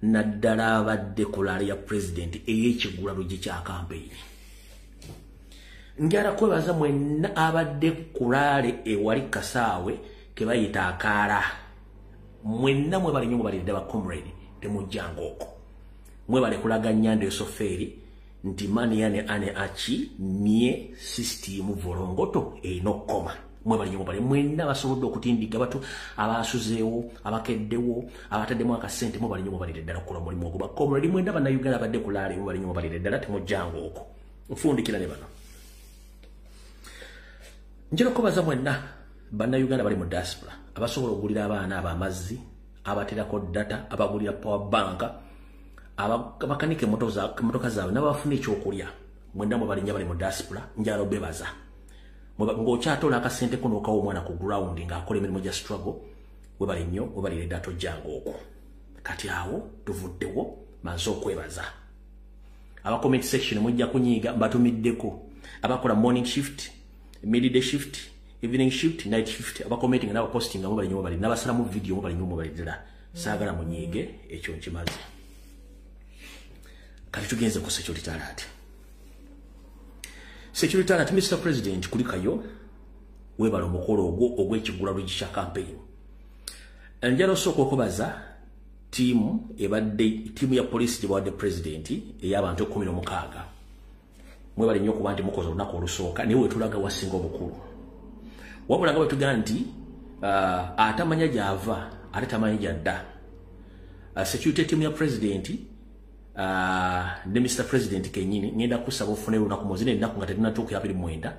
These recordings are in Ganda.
naddala abadde ku laali ya president ey'ekigula lugi kya campaign. Njala kwebaza mwenna abadde ku laali ewali Kasaawe ke bayita Akaala. Mwenna mwebale nnyo mubalidde ba comrade temujjanga okwo. Mwebale kulaga Nyando Esoferi nti mani yane ane achi nie system volongoto enokoma. Mwebale nnyo mubale mwenna basobodde okutindika batu abasuzeewo abakeddewo abataddemu akasente mwebale nnyo mubalidde ddala okukola omulimu ogwo ba comrade mwenna bannayuganda abadde ku laali mwebale nnyo mubalidde ddala temujjanga okwo. Nfundikira ne bano. Njira kubaza mwenna bannayuganda bali mu diaspora abasobola okugulira abaana abamazzi abaterako data abagulira power bank abakanike motoka zaabwe n'abafuna ekyokulya mwenna mwe balinnya bali mu diaspora njalo bebaza ng'okyatola akasente ko n'okawa omwana ku ground ng'akola emirimu gya struggle we bali nnyo we balira edda tojjanga okwo. Kati awo tuvuddewo manze okwebaza aba comment section mujja kunyiiga mbatumiddeko abakola morning shift midday shift evening shift night shift aba commenting na posting nga mubali nnyo bali nabasala mu video mubali nnyo mubali ddala saagala munyiige ekyo nkimaze. Kati tugenze ku security alert. Security alert Mr. President kulikayo webala omukolo ogw'ekigula lugi kya campaign. Njalo soko okubaza timu ya police gyebawadde president ey'abantu 16 mwebale nnyo kuba nti mukoze olunaku olusooka naye wetulaga wasinga obukulu wabula nga bwetugaa nti atamanya gy'ava ate tamanyi gy'adda. Security team ya president ne Mr. President kenyini ngenda kusaba ofune olunaku muzine ennaku nga tetunatuuka 29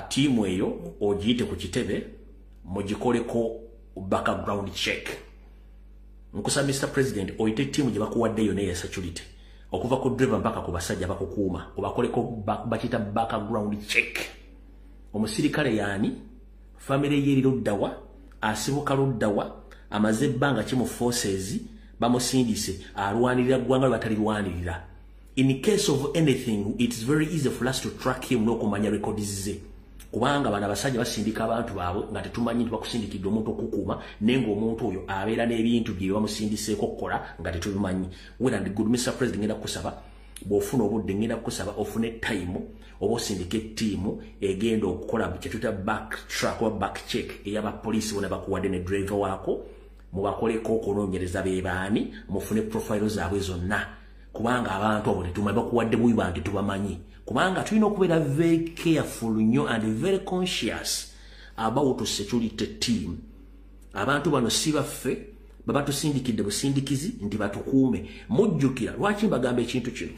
tiimu eyo ogiyite ku kitebe mugikoleko background check. Nkusaba Mr. President oyite tiimu gye bakuwaddeyo neya security okuva ku driver mpaka ku basajja bakukuuma obakoleko bakita background check. Omusirikale yaani family ye luddawa asibuka luddawa amaze ebbanga ki mu forces bamusindise alwanirira ggwanga batalirwanirira. In case of anything it's very easy for us to track him n'okumanya records ze kubanga bana basajja basindika abantu baabwe nga tetumanyi nti bakusindikidde omuntu okukuuma naye ng'omuntu oyo abeera n'ebintu bye bamusindiseeko okukola nga tetubimanyi. Well and good Mr. President ngenda kusaba bw'ofuna obudde ngenda kusaba ofune time oba osindika ettiimu egenda okukola kyetuyita backtrack oba back check ey'abapoliisi bona bakuwadde ne driver waako mubakoleko okunoonyereza be baani mufune profile zaabwe zonna kubanga abantu abo tetumanyi bakuwadde buyi bantu tubamanyi kubanga tulina okubeera very careful nnyo and very conscious about security team. Abantu bano si baffe baba tusindikidde busindikizi nti batukuume. Mujjukira lwaki mbagamba ekintu kino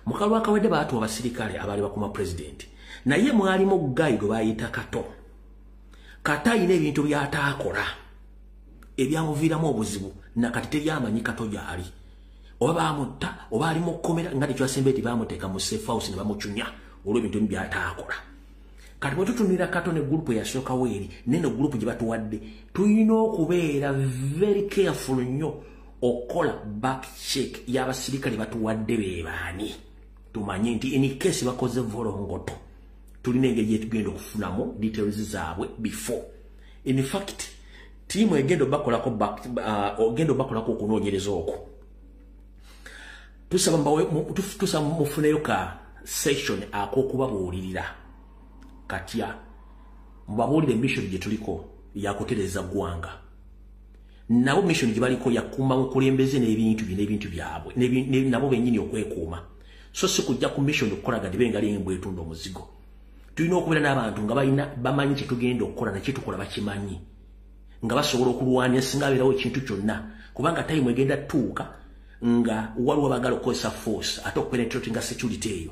mukalu akawedde baatu abasirikale abaali bakuma president naye mwalimu guy gwe bayita Kato. Kato ayina ebintu by'ataakola ebyamuviiramu obuzibu nakati teryamanyi Kato gy'ali oba bamutta oba ali mu kkomera nga tekyasembe eti bamuteeka mu safe house ne bamucunya olw'ebintu by'ataakola. Kati bwe tutunira Kato ne group yasooka weeri neno group gye batuwadde tulina okubeera very careful nnyo okukola back check y'abasirikale batuwadde be baani tumanye nti in case bakoze volongoto tulina engeri gyetugenda okufunamu details zaabwe before. In fact tiimu egenda bakolako okunoonyereza okwo tusaba mufuneyo ka session ak'okubabuulirira katya mubabuulire mission gye tuliko yakutereza ggwanga nabo mission gye baliko yakuuma mukulembeze n'ebintu byabwe nabo bennyini okwekuuma so si kujja ku mission okukolaga dibengali embwa etunda omuzigo. Tulina okubeera n'abantu nga bamanyi kye tugenda okukola nakye tukola bakimanyi nga basobola okulwanya singa abeerawo ekintu kyonna kubanga time egenda tuuka nga waliwo bagala okukozesa force ate okupenetratinga security eyo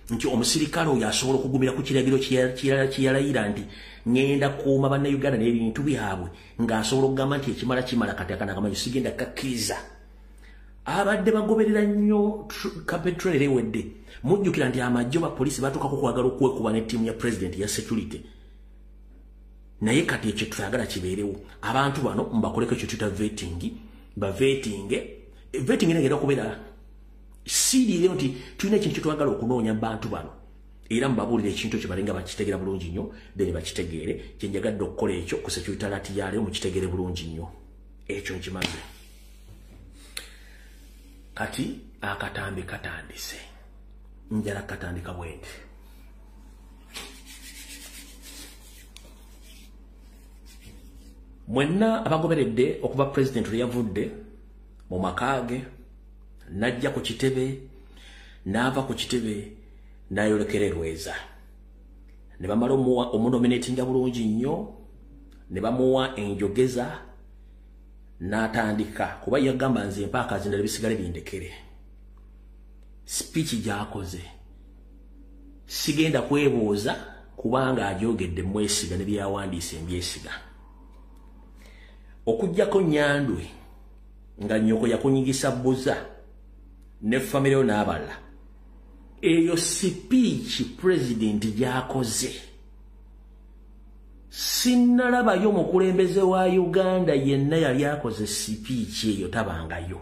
nti omusirikale oyo asobola okugumira ku kiragiro kiyalayira nti ngenda kuuma bannayuganda n'ebintu byabwe ng'asobola okugamba nti ekimala kimala kati akanakamanyi sigenda kakkiriza. Abadde bagoberera nnyo campaign ewedde mujjukira nti amajjo ba poliisi batuukako kwagala okwekuba ne ttiimu ya president ya security naye kati ekyo tuyagala kibeerewo abantu bano mbakoleko ekyo tuyita vetting negenda kubeera siiriire nti tulina ekintu kyetwagala okunoonya bantu bano era mubabuulira ekintu ekyo balinga bakitegeera bulungi nnyo then bakitegeere kyenjagadde okukola ekyo ku security alert yaleero mukitegeere bulungi nnyo ekyo nkimaze. kati akatambi katandise njala katandika bwenti mwenna abagoberedde okuba president yavudde mu makage najja ku kitebe nava ku kitebe nayolekererweza ne bamala omunominatinga bulungi nnyo ne bamuwa enjogeza n'atandika kuba yagamba nze mpaka zindala bisigale bindekere speech gyakoze sigenda kwebuuza kubanga ajogedde mwesiga ne byawandiise mbyesiga okujjako Nyandwe nga nnyoko yakunyigisa bbuza ne famire n'abala eyo speech president gyakoze sinnalabayo mukulembeze wa Uganda yenna yali akoze speech eyo tabangayo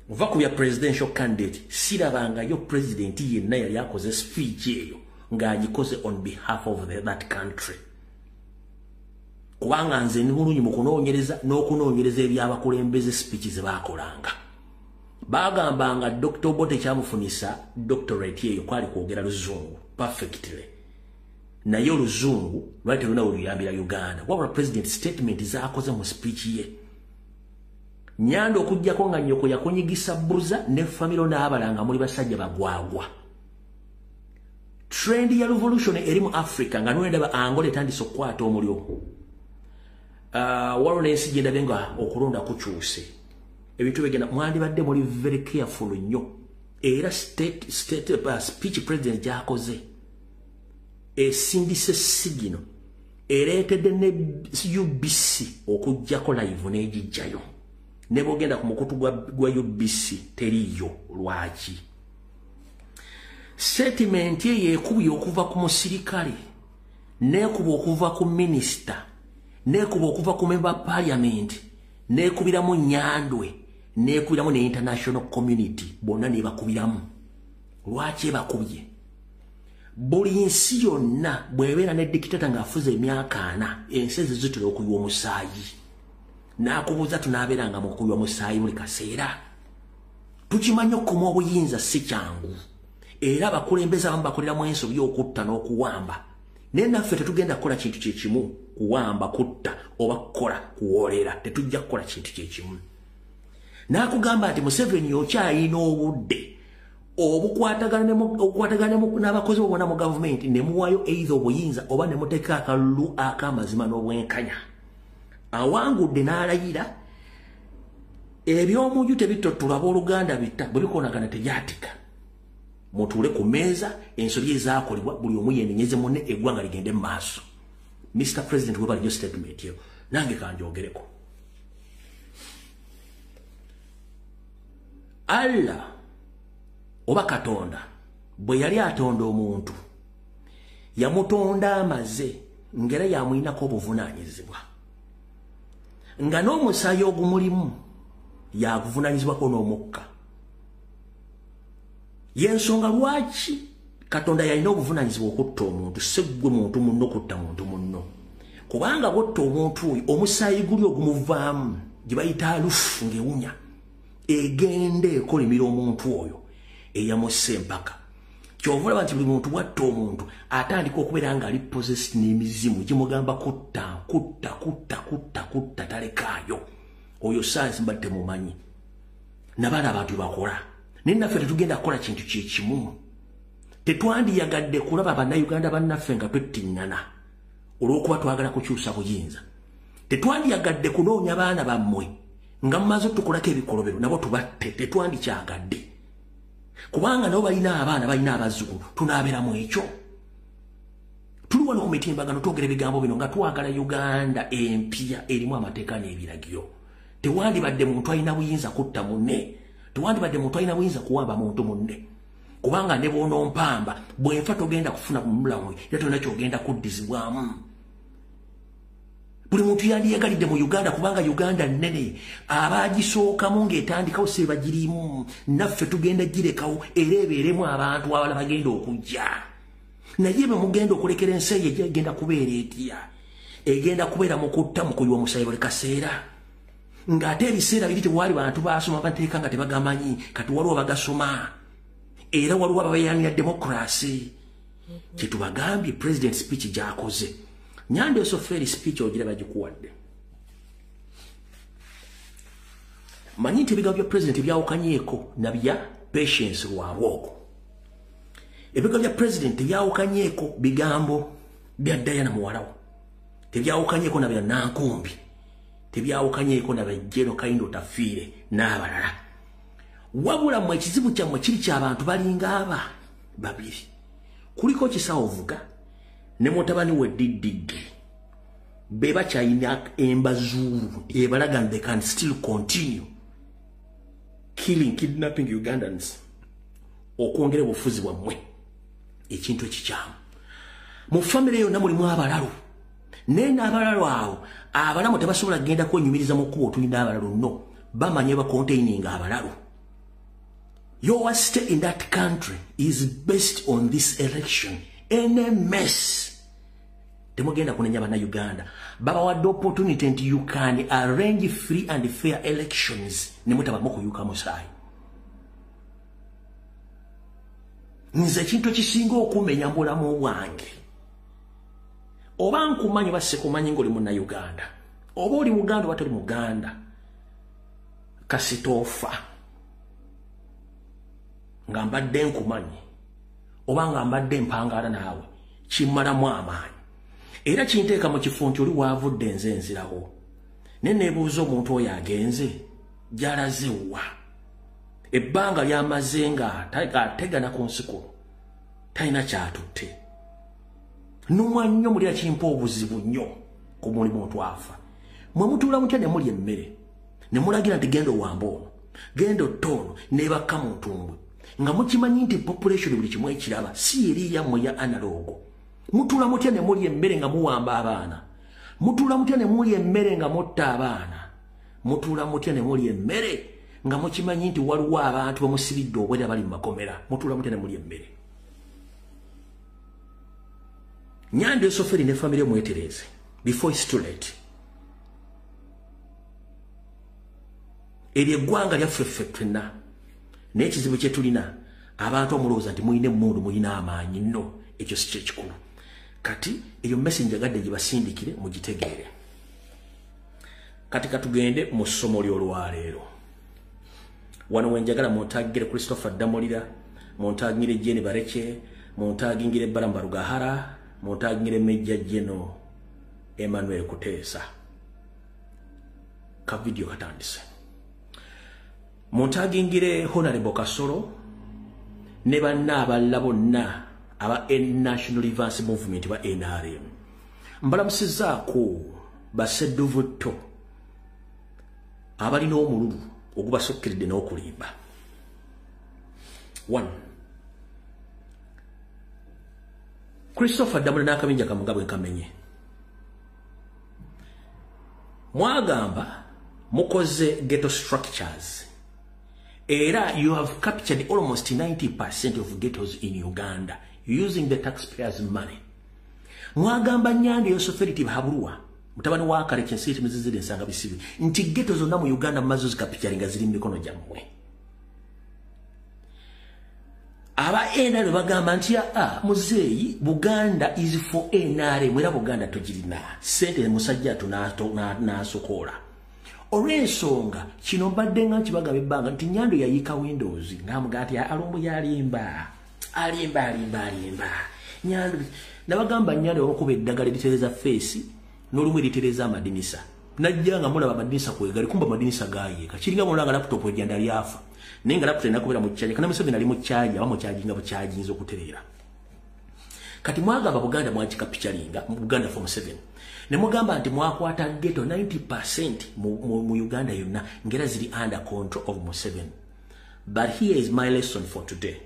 uva ku bya presidential candidate sirabangayo president yenna yali akoze speech eyo ng'agikoze on behalf of that country kubanga nze ni bulungi mu kunoonyereza n'okunoonyereza ebyabakulembeze speech ze baakolanga bagambanga Dr. Obote kyamufunisa doctorate eyo kwali kwogera Luzungu perfectly naye Luzungu lwali teruna oluyambira Uganda wabula president statement zaakoze mu speech ye Nyandwe okujjako nga nnyoko yakunyigisa bbuza ne famiro n'abalanga muli basajja bagwagwa trend ya revolution eri mu Africa nga nwendaba Angola etandise okukwata omulyo Waronesi genda benga okulonda kukyuse ebintu begenda mwandibadde muri very careful nnyo era speech president gyakoze esindise sigino ereetedde ne UBC okujjako live n'egijjayo ne bogenda ku mukutu gwa UBC teriyo lwaki statement ye ekubye okuva ku musirikale n'ekuba okuva ku minister n'ekuba okuva ku member parliament n'ekubiramu Nyandwe n'ekubiramu ne international community bonna ne bakubiramu lwaki bakubye buli nsi yonna bw'ebeera ne dictator ng'afuze emyaka 4 ensi zitera okuyiwa omusaayi n'akubuuza tunaabeeranga mu kuyiwa omusaayi buli kaseera tukimanyi okukuma obuyinza si kyangu era abakulembeze abamu bakoleramu ensobi y'okutta n'okuwamba naye naffe tetugenda kukola kintu kye kimu kuwamba kutta oba kukola kuwoolera tetujja kukola kintu kye kimu n'akugamba nti Museveni okyalina obudde obukwatagana n'abakozi bobona mu gavumenti ne muwayo either obuyinza oba ne muteeka akalulu ak'amazima n'obwenkanya awangudde n'alayira eby'omunju tebitotula b'Oluganda bitta bwe bikonagana tegyatika mutuule ku meeza ensobi ezaakolebwa buli omu yenenyeze munne eggwanga ligende mu maaso Mr. President webalyo statement yo nange kanjogereko Allah oba Katonda bwe yali atonda omuntu yamutonda amaze ngera yamuyinako obuvunaanyizibwa nga n'omusaayi ogumulimu yaguvunaanyizibwako n'omukka yensonga lwaki Katonda yalina obuvunaanyizibwa okutta omuntu seggwe muntu munno okutta muntu munno kubanga bwotta omuntu oyo omusaayi guli ogumuvaamu gye bayita alufu ng'ewunya egende ekolimira omuntu oyo eyamusse empaka kyova olaba nti buli muntu bwatta omuntu atandika okubeera ng'ali possessed n'emizimu gimugamba kutta talekaayo oyo sayansi mbadde temumanyi nabaana abantu bakola naye naffe tetugenda kukola kintu kyekimu tetwandiyagadde kulaba bannayuganda bannaffe nga twettiŋŋana olw'okuba twagala kukyusa buyinza tetwandiyagadde kunoonya baana bammwe nga mumaze otukolako ebikolobero nabo tubatte tetwandikyagadde kubanga nabo balina abaana balina abazzukulu tunaabeeramu ekyo tuli wano ku mitimbagano twogera ebigambo bino nga twagala Uganda empya erimu amateeka n'ebiragiro tewandibadde muntu alina buyinza kutta munne tewandibadde muntu alina buyinza kuwamba muntu munne kubanga ne bw'onompamba bwenfa togenda kufuna mulamu era tolina kyogenda kuddizibwamu buli muntu yandiyagalidde mu Uganda kubanga Uganda nnene abaagisookamu ng'etandikawo se bagirimu naffe tugenda girekawo era ebeeremu abantu abalala bagenda okujja naye bwe mugenda okulekera ensi eyo egenda kubeera etya egenda kubeera mu kutta mu kuyiwa omusaayi buli kaseera ng'ate ebiseera biri tewali bantu baasoma bateeka nga tebagamanyi kati waliwo bagasoma era waliwo abayanira demokrasi kyetubagambye president speech gy'akoze Nyande Osoferi speech ogira bagikuwadde manyi nti ebigambo bya president byawukanyeeko na bya Patience Lwabwoko ebigambo bya president byawukanyeeko bigambo bya Diana muwalawo tebyawukanyeeko na bya Nankumbi tebyawukanyeeko na bya Jeno Kaindo Tafiire n'abalala wabula mu ekizibu kyammwe kiri ky'abantu balinga aba babiri kuliko Kisawo Vuga ne mutabani we Didigi beba kyayina embazulu ebalaga they can still continue kidnapping Ugandans okwongera obufuzi bwammwe ekintu ekikyamu mu family yonna mulimu abalalu nena abalalu awo abalamu tebasobola kugenda kwenyumiriza mu kkubo tulina abalalu no bamanye ba containing abalalu. Your stay in that country is based on this election. Any mess temugenda kunenya bana Uganda baba wadde opportunity nti you can arrange free and fair elections nemutaba mukuyuka musaayi nze kintu kisinga okumenya mbulamu bwange oba nkumanyi basse kumanyi ngoli munna Uganda oba oli Muganda oba toli Muganda kasitofa nga mbadde nkumanyi oba nga mbadde mpangala naawe kimalamu amaanyi era kinteeka mu kifo nti oli waavudde nze nzirawo neneebuuza omuntu oyo agenze gy'alaze wa ebbanga lyamaze nga ategana ku nsiko talina kyatutte numwa nnyo mulira kimpa obuzibu nnyo ku mulimu ntwafa mwe mutuula mutya ne muli emmere ne mulagira nti genda owamba ono genda otoono neebakka mu ntumbwe nga mukimanyi nti population buli kimu ekiraba si eri yammwe ya analogo mutuula mutya ne muli emmere nga muwamba abaana mutuula mutya ne muli emmere nga mutta abaana mutuula mutya ne muli emmere nga mukimanyi nti waliwo abantu bamusibidde obwera bali mu makomera mutuula mutya ne muli emmere Nyande Osoferi ne family mwetereze before it's too late eri eggwanga lyaffe ffenna n'ekizibu kye tulina abantu omulowooza nti muyina emmundu muyina amaanyi nno ekyo si kyekikulu kati eyo message agadde gye basindikire mugitegeere kati katugende mu ssomo ly'olwaleero wano wenjagala muntagire Christopher Damolira muntagire Jeni Bareke muntagire Baramba Rugahara muntagire Major General Emmanuel Kuteesa ka video katandise muntagire Honorable Kasoro ne banna abalala bonna aba National Reverse Movement ba NRM mbalamusizaako basedduvuto abalina omululu ogubasokkeredde n'okulimba 1 Christopher Damolira n'akabinja kamugabwe nkamenye mwagamba mukoze ghetto structures era you have captured almost 90% of ghettos in Uganda using the taxpayers' money. Mwagamba Nyande Osoferi tibahabulwa mutabani wa kale kyensiti mizizire nsanga bisibi nti ghetto zonna mu Uganda mazo zikapicturinga ziri mu mikono gyammwe aba NRM bagamba nti muzeeyi Buganda is for NRM era Buganda tugirina sente musajja tunasokoola olw'ensonga kino mbadde nga nkibaga ebbanga nti Nyando yayika Windows ng'amuga ati alumbu yalimba Nyando nabagamba Nyando okuba eddagala eritereza face n'olumu eritereza amadinisa najja nga mulaba amadinisa kwegali kumba amadinisa gayeeka kiringa mulanga laptop ejjanda lyafa naye nga laptop enakubera mu kyaja kana Museveni ali mu kyaja abamu kyajinga bukyajinza okutereera kati mwagamba Buganda mwakika picturinga mu Buganda form 7 ne mugamba nti mwakwata ghetto 90% mu Uganda yonna ngera ziri under control of Museveni. But here is my lesson for today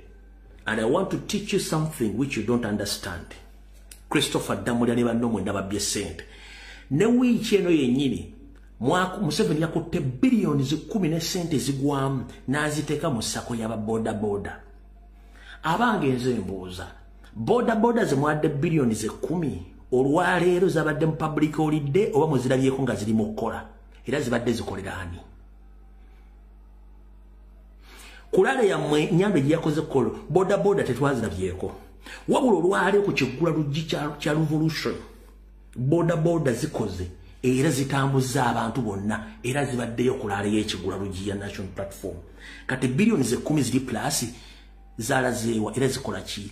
and I want to teach you something which you don't understand. Christopher Damolira ne banno mwenda babbye sente ne wiiki eno yennyini Museveni yakutte billions 10 ne sente zigwamu n'aziteeka mu ssako y'aba boda abange nze mbuuza boda ze mwadde billions 10 olwaleero zabadde mu public holiday oba muzirabyeko nga ziri mu kkola era zibadde zikolera ani kulale yammwe nyambe gyakoze kolo boda tetwazirabyeko wabula olwali ku kiggula luggi kya revolution boda zikoze era zitambuza abantu bonna era zibaddeyo kulala y'ekigula luggi ya national platform kati billions 10 ziri plus zalazeewa era zikola ki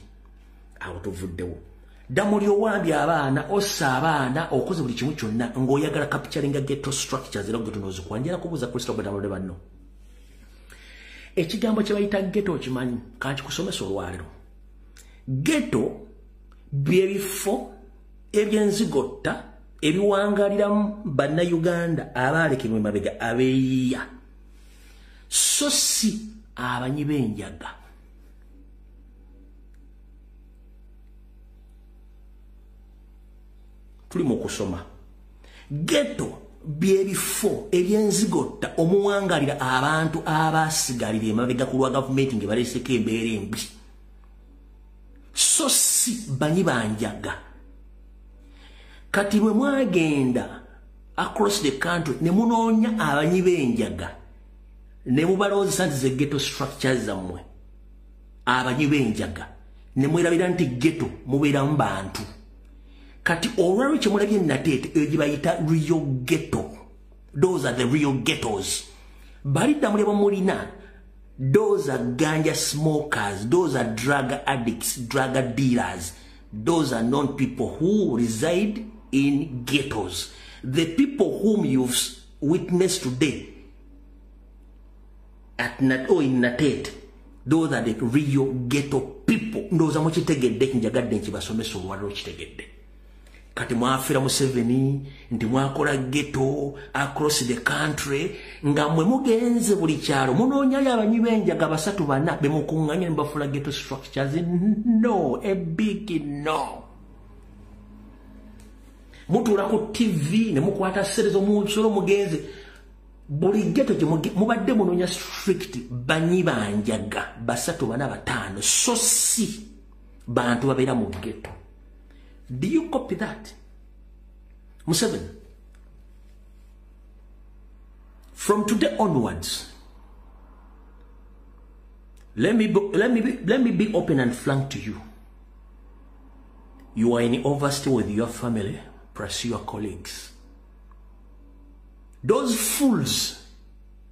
awo tuvuddewo Damulio wambya abaana ossa abaana okoze buli kimu kyonna ng'oyagala capturing ghetto structures era gwe tunozikwa njala kubuuza Christopher Damulio banno ekigambo kye bayita ghetto okimanyi kanti kusomesa olwaliro ghetto byebifo ebyenzigotta ebiwangaliramu bannayuganda abaalekebwa emabega abeeyiya so si abanyi b'enjaga tuli mu kusoma ghetto byebifo ebyenzigotta omuwangalira abantu abasigalira emabega ku lwa gavumenti nge baleeseko embeera embi so si banyi banjaga kati bwe mwagenda across the country ne munoonya abanyi b'enjaga ne mubalowoozesa nti ze ghetto structures zammwe abanyi b'enjaga ne mwerabira nti ghetto mubeeramu bantu kati olwalwo kyemulabye nateete eyo gye bayita real ghetto those are the real ghettos balidda muli bamulina those are ganja smokers those are drug addicts drug dealers those are non people who reside in ghettos the people whom you've witnessed today in Natet those are the real ghetto people those are mukitegedde njagadde nkibasomesa olwaliro kitegedde kati mwafira Museveni nti mwakola ghetto across the country nga mwe mugenze buli kyalo munoonyayo abanyi b'enjaga 3-4 bemukuŋŋanya ne bafula ghetto structures no a big no mutuula ku TV ne mukwata serezo musolo mugenze buli ghetto gye mubadde munoonya strict banyi banjaga 3-4-5 so si bantu babeera mu ghetto. Do you copy that? Museveni. From today onwards, let me be open and frank to you. You are in university with your family, plus your colleagues. Those fools,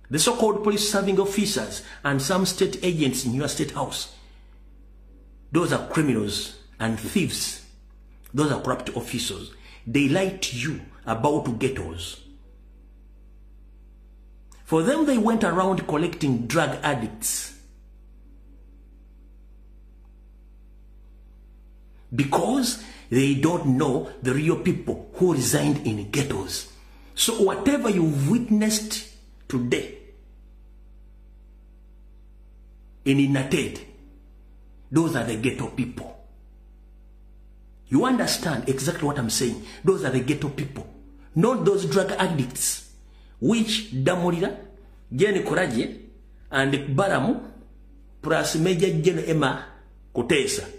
the so-called police serving officers and some state agents in your state house, those are criminals and thieves. Those are corrupt officials. They lie to you about ghettos. For them, they went around collecting drug addicts. Because they don't know the real people who reside in ghettos. So whatever you've witnessed today in Natet, those are the ghetto people. You understand exactly what I'm saying? Those are the ghetto people. Not those drug addicts, which Damulira, Jenny Koraje, and Baramu, plus Major General Emma Kotesa.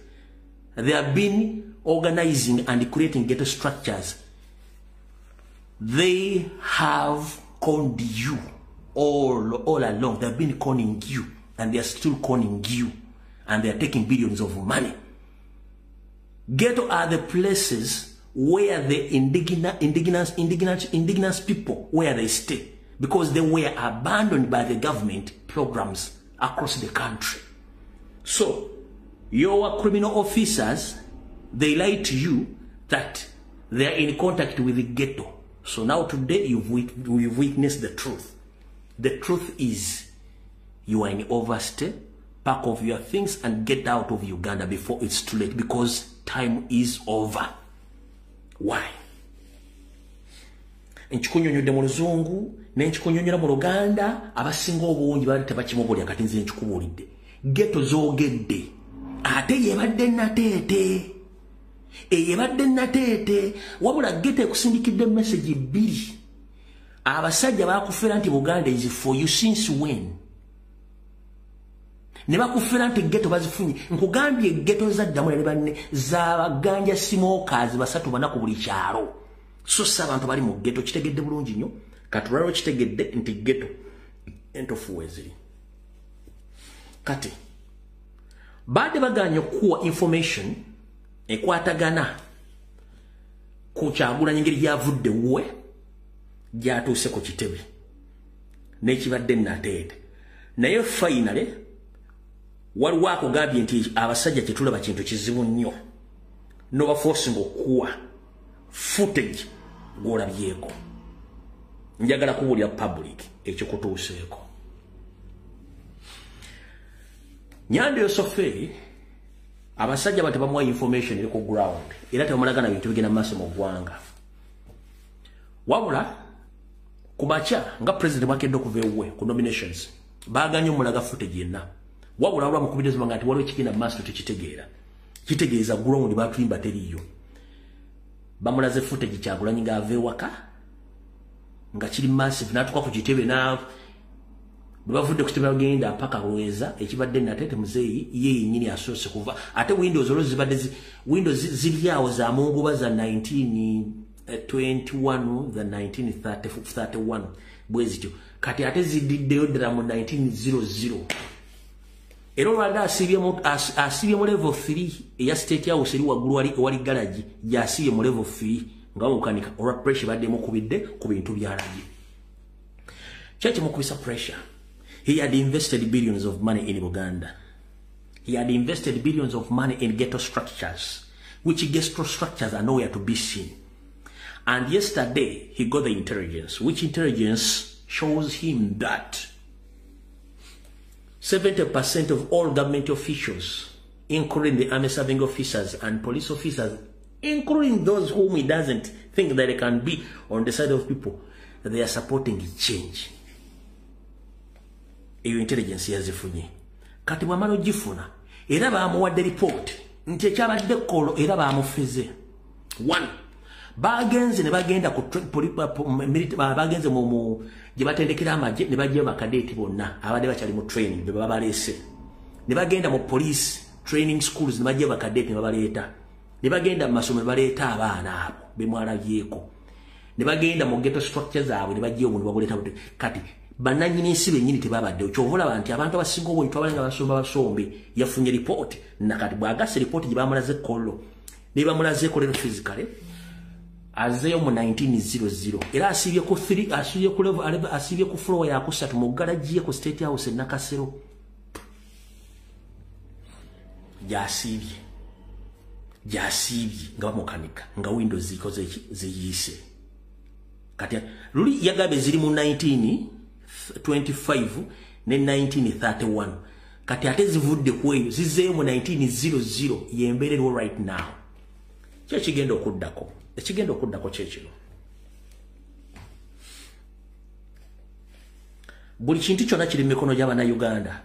They have been organizing and creating ghetto structures. They have conned you all along. They have been conning you, and they are still conning you, and they are taking billions of money. Ghetto are the places where the indigenous people, where they stay, because they were abandoned by the government programs across the country. So, your criminal officers, they lie to you that they are in contact with the ghetto. So now today you've witnessed the truth. The truth is, you are in overstay, pack up your things and get out of Uganda before it's too late, because time is over. Why? Enchikunyonyodde mu Luzungu n'enchikunyonyola mu Luganda abasinga obungi bali tebakimubulya kati nze enchikubuulidde. Ghetto zoogedde ate yebadde Nateete. Eyebadde Nateete wabula ghetto ekusindikidde message 2. Abasajja bakufera nti Buganda is for you since when? Ne bakufera nti ghetto bazifunye. Nkugambye ghetto za Damula ne banne z'abaganja smokers 3-4 ku buli kyalo. So si abantu bali mu ghetto kitegedde bulungi nnyo. Katuraro kitegedde nti ghetto entofuwe ziri. Kati baade baganya okuwa information ekwatagana ku Kyagulanyi ngeri gyavudde we gyatuuse ku kitebe n'ekibadde nateete. Naye finally waliwo akugambye nti abasajja tetulaba kintu kizibu nnyo n'obaforcing okuwa footage gw'olabyeko. Njagala kubuulira public ekikutuuseeko. Nyando Yosoferi abasajja bate bamuwa information eri ku ground era tebamulagana bintu bigenda maaso mu ggwanga. Wabula kubacha nga president wakedde okuva ewuwe ku nominations baaganye omulaga footage yenna. Wabula wabula mukubiriza nga nti waliwo ekigenda maaso tekitegeera. Kitegeeza ground batuyimba teriyo. Bamulaze footage Kyagulanyi nga ave waka nga kiri massive natuka ku kitebe na bavudde ku kitebe bagenda paka Lweza ekibadde nateete muzeeyi ye nyini asoose kuva ate Windows olozi zibadde Windows zilyawo za munguba za 1921 the 1931 bwezityo kati ate zididdeyo ddala mu 1900. Ero wada asibye mu level 3 eya State House eri waggulu wali garage yasibye mu level 3 nga mukanika olwa pressure badde mukubidde ku bintu byalagi. Kyaki mukubisa pressure? He had invested billions of money in Uganda. He had invested billions of money in ghetto structures, which ghetto structures are nowhere to be seen. And yesterday, he got the intelligence, which intelligence shows him that 70% of all government officials, including the army serving officers and police officers, including those whom he doesn't think that they can be on the side of people, that they are supporting change. Eyo intelligence yazifunye. Kati bwamala ogifuna era baamuwadde report nti ekyabadde kolo era baamufeze. 1. Bagenze ne bagenda ku bagenze mu gye batendekera amagye ne bajja bakadeeti bonna abadde bakyali mu training be babaleese. Ne bagenda mu police training schools ne bajja bakadeeti ne babaleeta. Ne bagenda mu masomero baleeta abaana abo be mwalabyeko. Ne bagenda mu ghetto structures abo ne bajja obuntu babuleeta buti. Kati bananyini nsibe nyini tebabadde okyovula abantu abantu abasinga obuntu abalinga basombe yafunye report nakati bwagase report gye bamulaze kollo ne bamulaze kollo physically azeyo mu 1900 era asibye ku 3 asibye ku level asibye ku floor ya kusatu mu garage ku State House Nakasero jasibye nga mukanika nga Windows zikoze ziyise kati luli yagabe ziri mu 1925 ne 1931 kati ate zivudde kweyo zizeyo mu 1900 yembererwa right now. Ekigenda okuddako kyekiro buli kintu kyonna kiri mu mikono gy'Abannayuganda.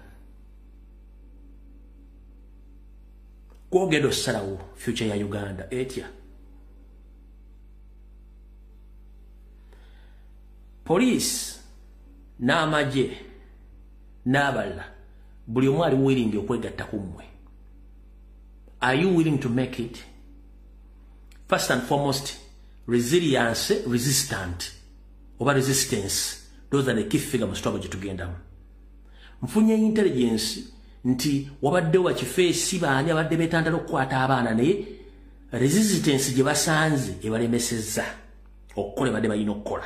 Kwogenda ossalawo future ya Uganda etya. Police n'amagye n'abalala buli omu ali willing okwegatta ku mmwe. Are you willing to make it? First and foremost, resilience, resistance. Those are the key figures mu struggle gye tugendamu. Nfunye intelligence nti wabadde wa kifeesi baani abadde beetandala okukwata abaana naye resistance gye basanze ebalemesezza okukola badde balina okukola.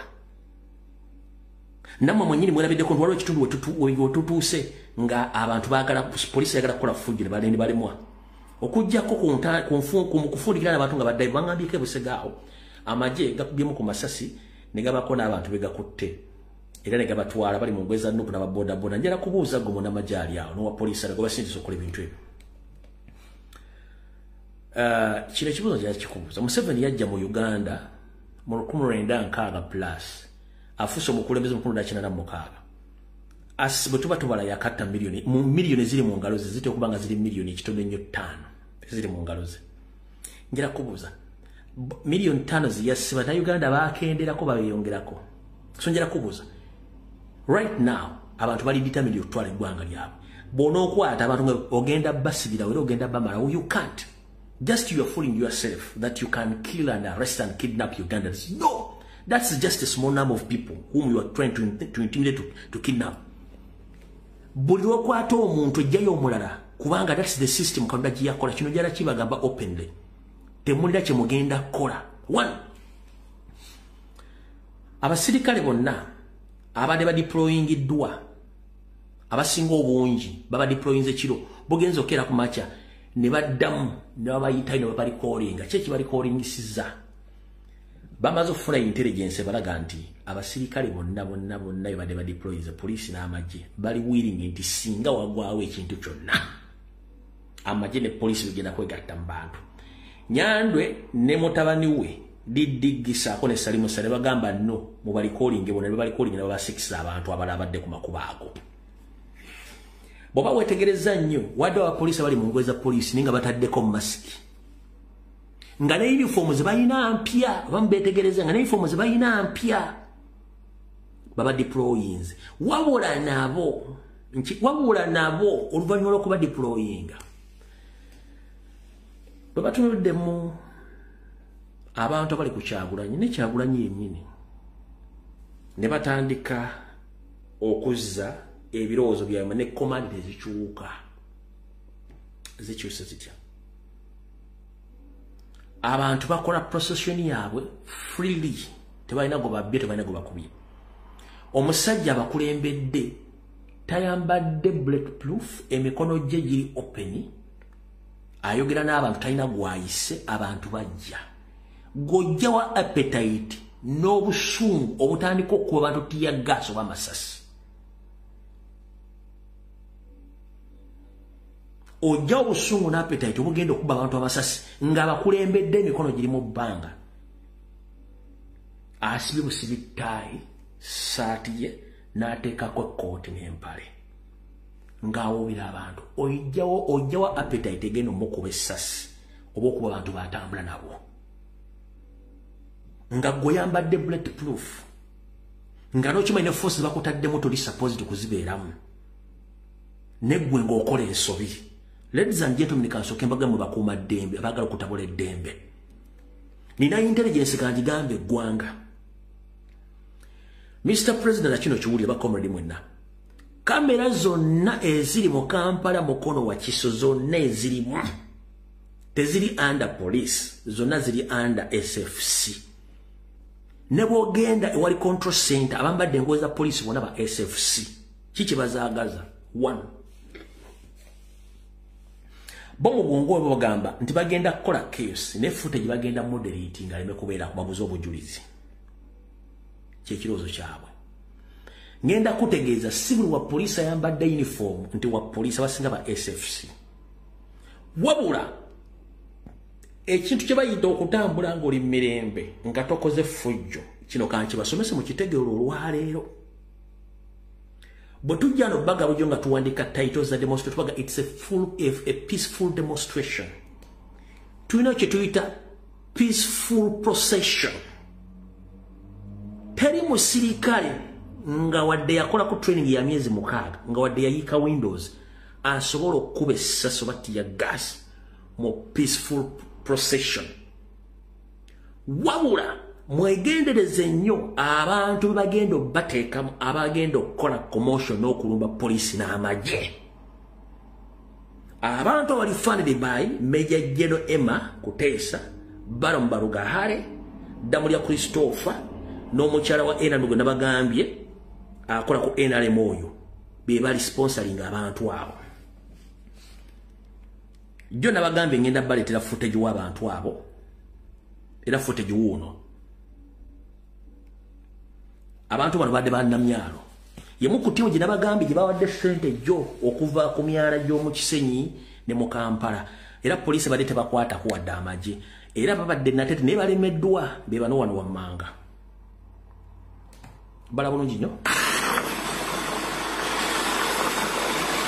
Namwe mwenyini mwerabiddeko nti waliwo ekitundu wetutuuse nga abantu baagala poliisi yagala kukola fujjo ne baleni balemwa okujjako kufundikira n'abantu nga baddayo baŋŋambyeko ebusegaawo amagye gakubyemu ku masasi ne gabako n'abantu be gakutte era ne gabatwala bali mu ngweza nupu n'ababodaboda. Njala kubuuza gwe munamagye ali awo n'owa poliisi alaga basindisa okukola ebintu ebyo. Kino ekibuuzo gyali kikubuuza. Museveni yajja mu Uganda mu 1960+ afuso omukulembeze mukulu na 86. Bwe tuba tubala yakatta miliyoni ziri mu ngalo ze zite okubanga ziri miliyoni 5 ziri mu ngalo ze. Njala kubuuza miliyoni 5 ziyasiba na Uganda baakenderako bayongerako. So njala kubuuza right now abantu bali determined okutwala eggwanga lyabwe. Bw'onookwata abantu nga ogenda basibira era ogenda bamala. You can't. Just you are fooling yourself that you can kill and arrest and kidnap Ugandans. No! That's just a small number of people whom you are trying to intimidate to kidnap. Buli lwokwata omuntu ejjayo omulala kubanga that's the system Katonda gye yakola. Kino jala kibagamba openly. Temulira kye mugenda kola. One, abasirikale bonna abadde badeployingiddwa abasinga obungi baba deployinze kiro bugenzo okera ku macha ne baddamu ne babayitayo ne bali calling cheki bali callingisiza bamaze ofuna intelligence balaga nti abasirikale bonna badde badeployinze police n'amagye bali willing nti singa wagwawo ekintu kyonna amagye ne police bigenda kwegatta mu bantu. Nyandwe ne mutabani we diddigisa ko ne Salimu Sale bagamba no mu bali calling bonna bali calling ne baba 6 abantu abalabadde ku makuba ago. Boba wetegereza nnyo wadde wa police bali mu ngweza police ninga bataddeko masiki. Nga ne uniform zibayina mpya bambetegereza nga ne uniform zibayina mpya baba deployings wabula nabo oluvannyuma lw'okuba deployinga baba tunudde mu abantu abali ku Kyagulanyi ne Kyagulanyi yennyini ne batandika okuzza ebirowoozo byabwe ne command zikyusa zitya. Abantu bakola procession yaabwe freely tebalina go babbye tebalina go bakubye. Omusajja abakulembedde tayambadde bulletproof emikono gye giri open ayogera n'abantu talina gwayise abantu bajja gojja wa appetite n'obusungu obutandika okuba abantu tiya gas oba masasi. Ojja obusungu n'appetite obugenda okuba abantu amasasi nga bakulembedde emikono giri mu bbanga asibye busibitaayi saati ye n'ateekako ekkooti n'empale ng'awubira abantu ojjawa appetite egenda omukuba essasi oba okuba abantu batambula nabo nga gwe bulletproof nga n'okimanyi ne force bakutaddemu toli supposed kuzibeeramu neggwe ng'okola ensobi. Ladies and gentlemen, kansoke mbagamwe bakuuma ddembe abagala okutabula eddembe. Nina intelligence kanjigambe eggwanga. Mr. President akino kiwulire bakomredi mwenna. Kamera zonna eziri mu Kampala mukono wa Kiso zonna ezirimu teziri under police zonna ziri under SFC. Ne bwogenda ewali control center abambadde engoye za police bonna ba SFC. Kiki bazaagaza? One. Bomo bwongo bagamba nti bagenda kukola case ne footage bagenda moderating aleme kubeera kubabuza obujulizi. Kyekiroozo kyabwe. Ngenda kutegeeza sibuli wa police ayambadde uniform nti wa police abasinga ba SFC. Wabula ekintu kye bayita okutambula ng'oli mirembe nga tokoze fujjo kino kanki basomese mu kitegeero olwaleero. But tujano baga bujonga tuandika titles that demonstrate baga it's a peaceful demonstration. Tuino chetuita peaceful procession. Teri musirikale nga wadde yakola ku training ya miezi mukaaga nga wadde yayika windows asobola okuba essasi bati ya gas mu peaceful procession. Wabula mwegendereze nnyo abantu bagenda bateekamu abagenda okukola commotion n'okulumba police n'amagye. Abantu abali funded by Major General Emma Kuteesa, Baron Barugahare, Damulya Christopher n'omukyala wa NRM nabagambye akola ku NRM oyo be bali sponsoring abantu abo. Jo nabagambye ngenda baletera footage w'abantu abo era footage wuno. Abantu bano badde bannamyalo yemu ku timu gye nabagambye gye bawadde ssente jo okuva ku myala gy'omu Kisenyi ne mu Kampala era poliisi badde tebakwata kuwadde amagye era babadde natete naye balemeddwa be bano wano wammanga bala bulungi nnyo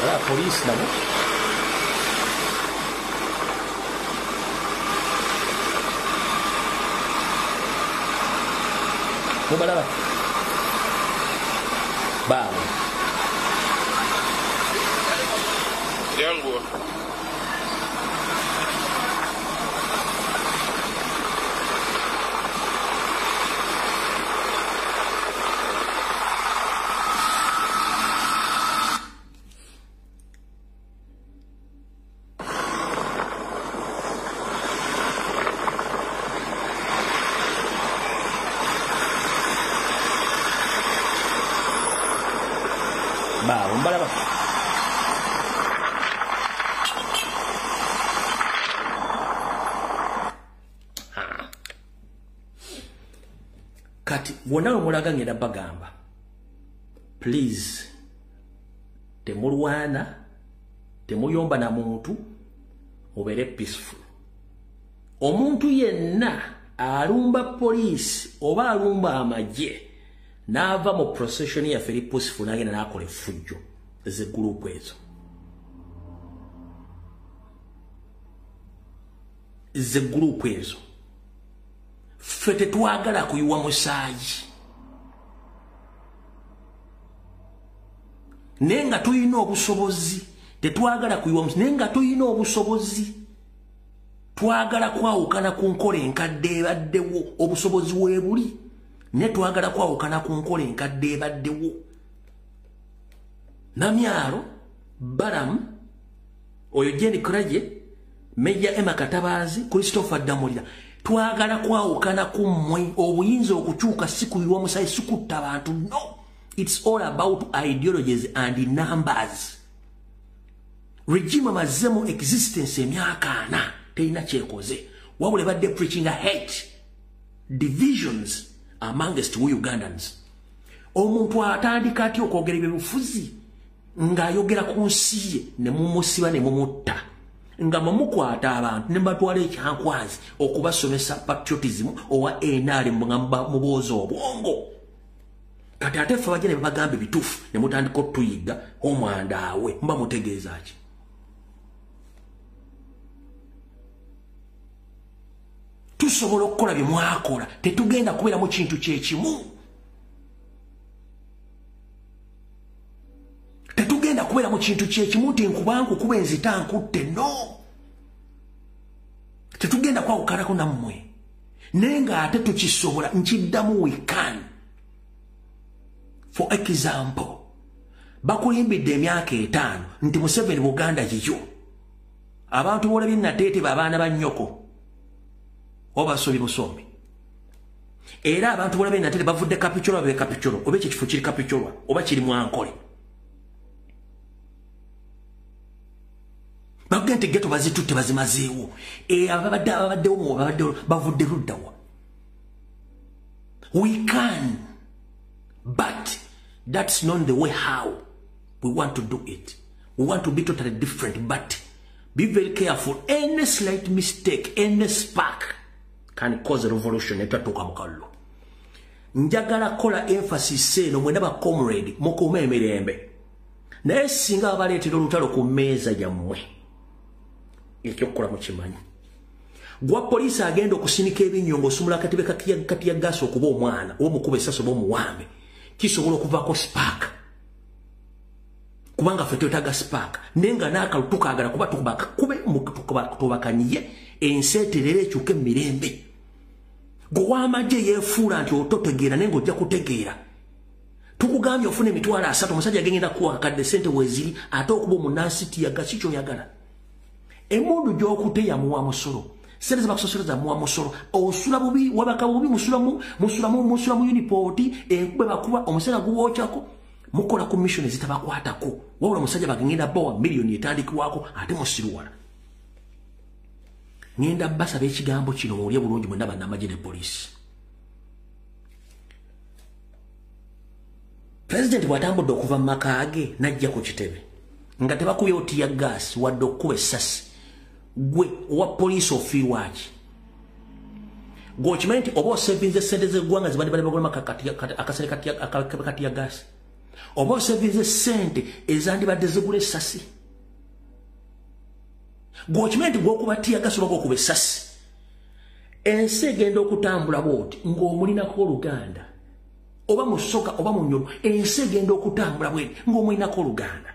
era poliisi nabo mubalaba Bang. Yangu. Ba, umbalaba. Kati, wona omulaga ngenda bagamba. Please. Temulwana. Temuyomba na muntu. Mubere peaceful. Omuntu yenna alumba police oba alumba amaje n'ava mu procession ya feri peaceful n'agenda n'akola effujjo ze group ezo. Ze group ezo. Ffe tetwagala kuyiwa musaayi. Nenga tuyina obusobozi. Tetwagala kuyiwa musaayi. Nenga tuyina obusobozi. Twagala kwawukana ku nkola enkadde ebaddewo obusobozi weebuli. Ne twagala kwawukana ku nkola enkadde ebaddewo. Namyalo, Balamu, oyo Jenny Kraje, Meja Emma Katabazi, Christopher Damulira. Twagala kwawukana ku mmwe obuyinza okukyuka si kuyiwa musaayi si kutta abantu. No. It's all about ideologies and numbers. Regime amazemo existence emyaka ana. Teina chekoze. Wabule badde preaching a hate. Divisions amongst we Ugandans. Omuntu atandika atyo okwogera eby'obufuzi ng'ayogera ku nsi ye ne mumusiba ne mumutta. Nga mumukwata abantu ne batwala ekyankwazi okubasomesa patriotism owa NRM mu bwozi obwongo. Kati ate ffe abajja ne bagamba ebituufu ne mutandika otuyiga omwandaawe mba mutegeeza ki? Tusobola okukola bye mwakola tetugenda kubeera mu kintu kyekimu. Tetugenda kubeera mu kintu kyekimu nti nkubanku kuba enzita nkutte no. Tetugenda kwawukanako nammwe. Nenga ate tukisobola nkiddamu we can. For example, bakulimbidde emyaka 5 nti Museveni Buganda yiyo. Abantu boolabye nateete babaana ba nnyoko. Oba sobi busombi. Era abantu boolabye nateete bavudde Kapicolo be Kapicolo. Oba ekifo kiri Kapicolo oba kiri Mwankole. Bagenda nti geto bazitutte bazimazeewo. Ababaddewo bavudde luddawa. We can. But that's not the way how we want to do it. We want to be totally different, but be very careful. Any slight mistake, any spark can cause a revolution. Njagala kola emphasis seno mwenda ba comrade mukome emirembe. Naye singa abaleetera olutalo ku mmeeza yammwe. Ekyokukola mukimanyi. Gwa poliisi agenda okusinika ebinyongo osumula akatebe kati ya gaasi okuba omwana oba mukuba essasi oba omuwambe. Kisobola okuvaako spark. Kubanga ffe twetaaga spark. Nenga n'akalu tukaagala kuba tubakanyiye ensi eterera ekyuke emirembe. Gwe w'amagye yeefuula nti ototegeera nenga ojja kutegeera. Tukugambye ofuna emitwalo 3 omusajja agenda kuwa akadde ssente weeziri ate okuba omunnansi tiyaga si ky'oyagala. Emundu gy'okute yamuwa musolo. Sente bakusosoleza muwa musolo. Osula bubi wabaka bubi musulamu unipoti enkube bakuba omusajja guwokyako mukola commission zitabakwatako. Wabula omusajja bagenda bawa miliyoni etandikiwako ate musiruwala. Ngenda basaba ekigambo kino muwulye bulungi mwenna bannamagye ne poliisi. President bw'atambudde okuva mu maka ge n'ajja ku kitebe nga tebakubye otiya gaasi wadde okukuba essasi. Gwe owa poliisi ofiirwa ki? Gwe okimanyi nti oba osevinze ssente z'eggwanga zibadde bagulama akasere kati ya gaasi. Oba osevinze ssente ezandibadde zigula essasi. Gwe okimanyi nti gw'okuba tiya gaasi oba gw'okuba essasi. Ensi egenda okutambula bw'oti ng'omulinako Oluganda. Oba mu ssoka oba mu nnyolo ensi egenda okutambula bw'eti ng'omulinako Oluganda.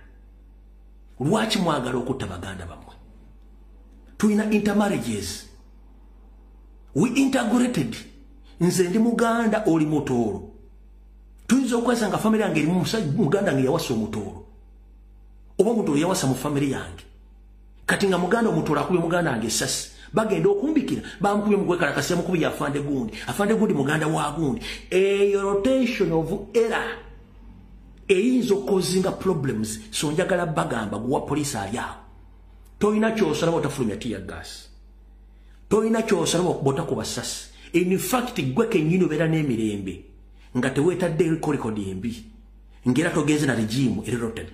Lwaki mwagala okutta baganda bammwe? Tuina intermarriages. We integrated. Nze ndi Muganda oli Mutooro. Tuyinza okwesanga family yange eri Muganda nge yawasa Omutooro. Oba Omutooro yawasa mu family yange. Kati nga Muganda Omutooro akubye Muganda wange essasi. Bagenda okumbikira bamukubye mugwekalakasi yamukubye afande gundi. Afande gundi Muganda wa gundi. A rotation of error eyinza causing problems so njagala bagamba guwa police ali awo toyina kyosala botafulumya tear gas toyina kyosala bota ku basasi in fact gwe kenyini obeera n'emirembe nga teweetadde record embi ngera togenze na regime eriroted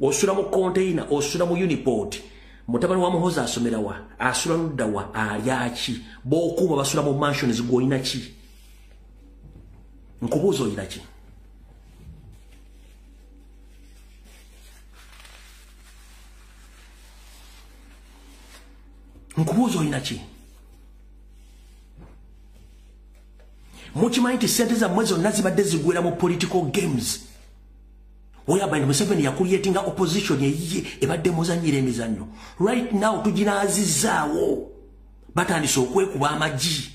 osula mu container osula mu uniport mutabani wa Muhoozi asomera wa asula ludda wa alyaki bokuba basula mu mansions goyina ki nkubuzo oyina ki nkubuzo oyina ki mukimanyi nti sente zammwe zonna zibadde zigwera mu political games whereby Museveni yakuliyetinga opposition yeyiye ebadde muzanyira emizannyo right now tuginaazizaawo batandise okwekuba amagi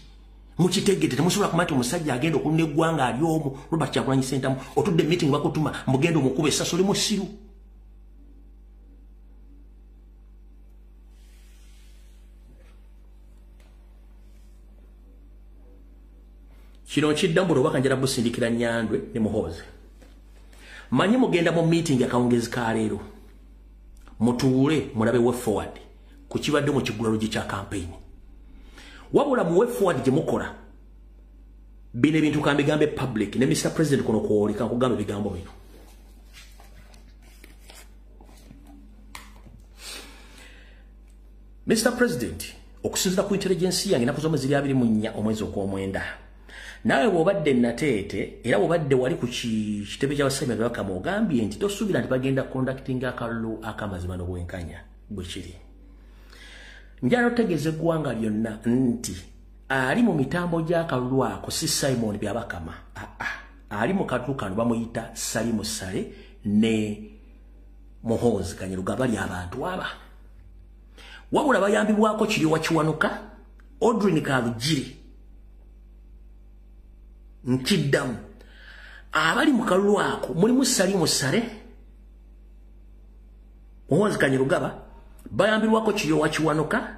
mukitegete temusobola kumanya nti omusajja agenda okulunda eggwanga ali omu Robert Kyagulanyi Ssentamu otudde meeting bakutuma mugenda omukuba essaso oli musiru kino kiddambulo bakanjala busindikira Nyandwe ne Muhoozi manyi mugenda mu meeting akawungezi ka leero mutuule mulabe way forward ku kibadde mu kigulalo kya campaign wabula mu way forward gye mukola bino ebintu kambigambe public ne Mr. President kono kwoleka kugamba bigambo bino Mr. President okusinzira ku intelligence yange nakuzo mwezi 24 omwezi ogw'omwenda nawe bwobadde nateete era bwobadde wali ku kitebe ky'abasajja bakama ogambye nti tosuubira nti bagenda conducting akalulu akamazima n'obwenkanya bwe kiri njala otegeeza eggwanga lyonna nti ali mu mitambo gy'akalulu ako si Simon Byabakama ali mu kalulu kano bamuyita Salimu Sale ne Muhoozi Kanyerugga bali abantu aba wabula bayambibwako Kiryowa Kiwanuka Audrey Kalugire nkiddamu abali mu kalulu ako mulimu Salimu Sale Muhoozi Kanyerugga bayambibwako Kiryowa Kiwanuka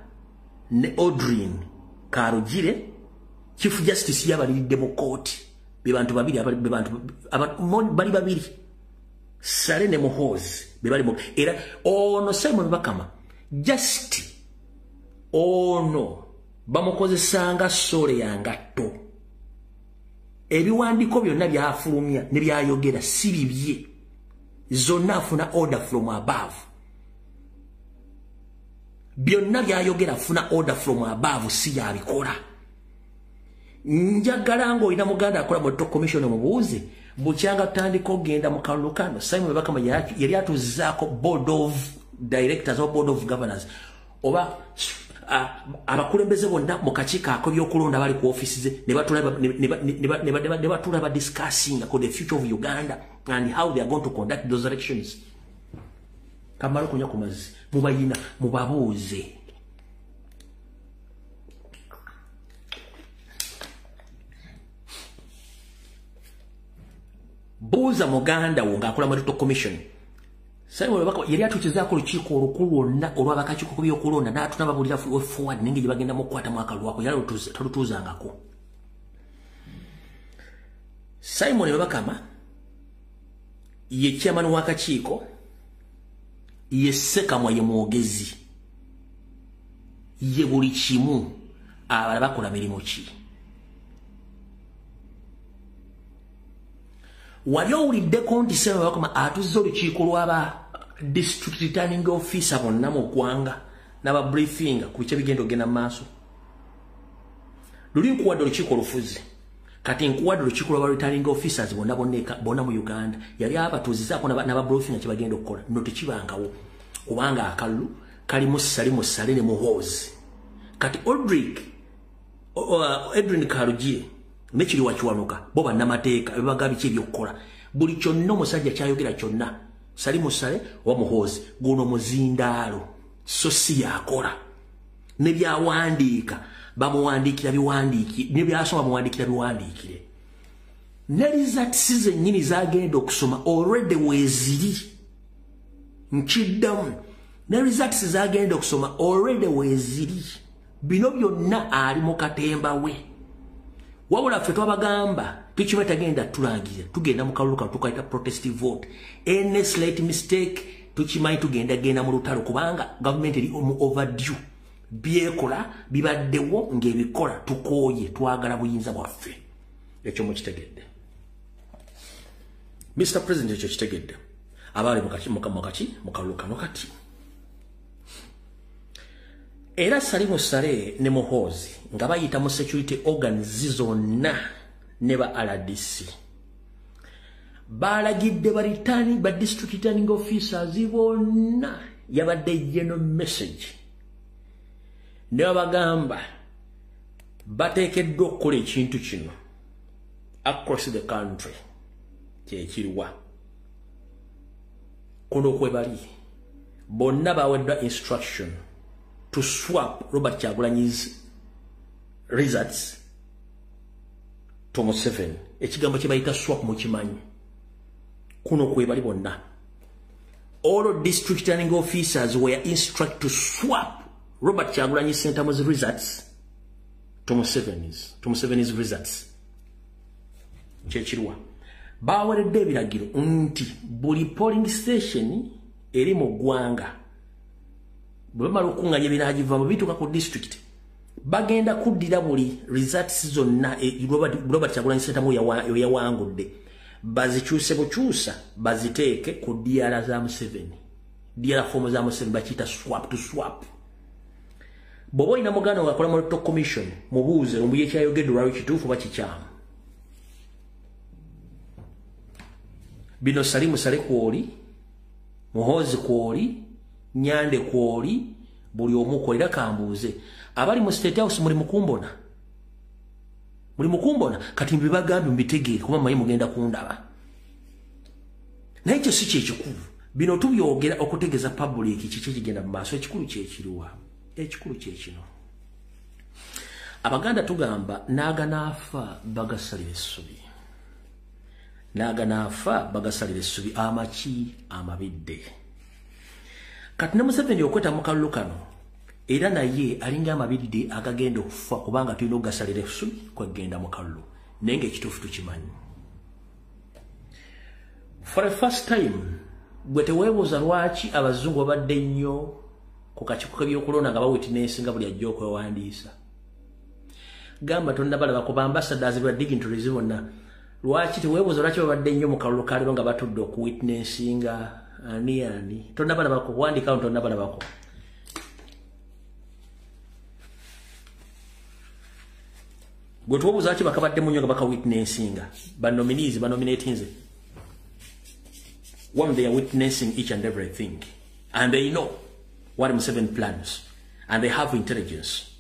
ne Audrey Kalugire Chief Justice yabalidde mu court bebantu babiri bali babiri Sale ne Muhoozi bebali mu era ono Simon Bakama just ono bamukozesanga sole yangatto ebiwandiko byonna byafulumya ne byayogera si bibye zonna afuna order from above byonna byayogera afuna order from above si yabikola njagala ngo ina muganda akola mu commission mubuuze bukyanga tandiko genda mu kalulu kano Simon Bakama yali atuzaako board of directors or board of governors oba abakulembeze bonna mu kakiiko ako by'okulonda bali ku offices ne batulaba discussing the future of Uganda and how they are going to conduct those elections kamalo kunya kumazi mubayina mubabuuze buuza muganda wo ng'akola mu electoral commission Simon Bakama yali atukizaako olukiiko olukulu lwonna olw'abakakiiko ku by'okulonda n'atunababulira forward nenge gye bagenda mu kukwata mu akalulu ako yali talutuuzangako Simon Bakama ye chairman w'akakiiko ye Ssekamwa ye mwogezi ye buli kimu abala bakola mirimu ki wali owuliddeko nti Simon Bakama atuzza olukiiko lw'aba district returning officer bonna mu ggwanga n'aba briefing ku bice bigenda ogenda mu maaso luli nkuwadde olukiiko olufuzi kati nkuwadde olukiiko lw'aba returning officers bonna mu Uganda yali abatuuzizaako n'aba briefing kye bagenda okukola nno tekibangawo kubanga akalulu kalimu Salimu Sale ne Muhoozi kati Audrey Kalugire ne Kiryowa Kiwanuka bo bannamateeka bebaga biki ebyokukola buli kyonna omusajja kyayogera kyonna Salimu Sale wa Muhoozi guno muzindaalo so si yakola ne byawandiika bamuwandiikira biwandiiki ne byasoma bamuwandiikira biwandiikire ne results zennyini zagenda okusoma already weeziri nkiddamu ne results zagenda okusoma already weeziri bino byonna ali mu katemba we wabula ffe twabagamba tukimanyi tagenda tulangira tugenda mu kalulu kano tukaita protest vote any slight mistake tukimanyi tugenda mu lutalo kubanga government eri overdue byekola bibaddewo ng'ebikola tukooye twagala buyinza bwaffe ekyo mukitegedde Mr. President ekyo kitegedde abaali mu kalulu kano kati era Salimu Sale ne Muhoozi nga bayita mu security organs zonna ne ba RDC balagidde ba district returning officers bonna yabadde general message ne bagamba bateekeddwa okukola ekintu kino across the country kyekiriwa kuno kwe bali bonna baweddwa instruction to swap Robert Kyagulanyi's results to Museveni. Ekigambo kye bayita swap mu kimanyi. Kuno kwe bali bonna. All district returning officers were instructed to swap Robert Kyagulanyi's Sentamu's results to Museveni's results. Kyekiriwa. Baweredde ebiragiro nti buli polling station eri mu ggwanga bwemala okunganya ebinagiva mu bituuka ku district bagenda kuddira buli results zonna Robert Kyagulanyi Ssentamu yawangudde bazikyuse bukyusa baziteeke ku DR za Museveni DR form za Museveni bakiyita swap to swap bw'oba olina muganda wakola mu Electoral Commission mubuuze omuye ekyayogedde olwali kituufu oba kikyamu bino Salimu Sale kwoli Muhoozi kwoli Nyande kwoli buli omu kolera kambuuze abali mu State House muri mukumbona kati mbibagambye mbitegeere kuba mayi mugenda kundaba naye ekyo si kyekikulu bino tubyogera okutegeza public kiki kigenda mu maaso ekikulu kyekiriwa ekikulu kyekino abaganda tugamba naaga naafa bagasalira essubi amaki amabidde kati ne Museveni okweta mu kalulu kano era naye alinga amabidde agagenda okufa kubanga tulina okugasalira essubi kwegenda mu kalulu naye ng'ekituufu tukimanyi for the first time gwe teweebuuza lwaki abazungu babadde nnyo ku kakiiko k'ebyokulonda nga bawitness nga buli ajja okwewandiisa gamba tonnabalabako ba ambassadors ba dignitaries bonna lwaki teweebuuza lwaki babadde nnyo mu kalulu kaliro nga batudde okuwitnessinga ani tonnabalabako kuwandikawo tonnabalabako gwe tubabuuza lwaki bakabadde mu nnyo nga bakawitnessinga banominatinze when they are witnessing each and everything and they know what Museveni plans and they have intelligence.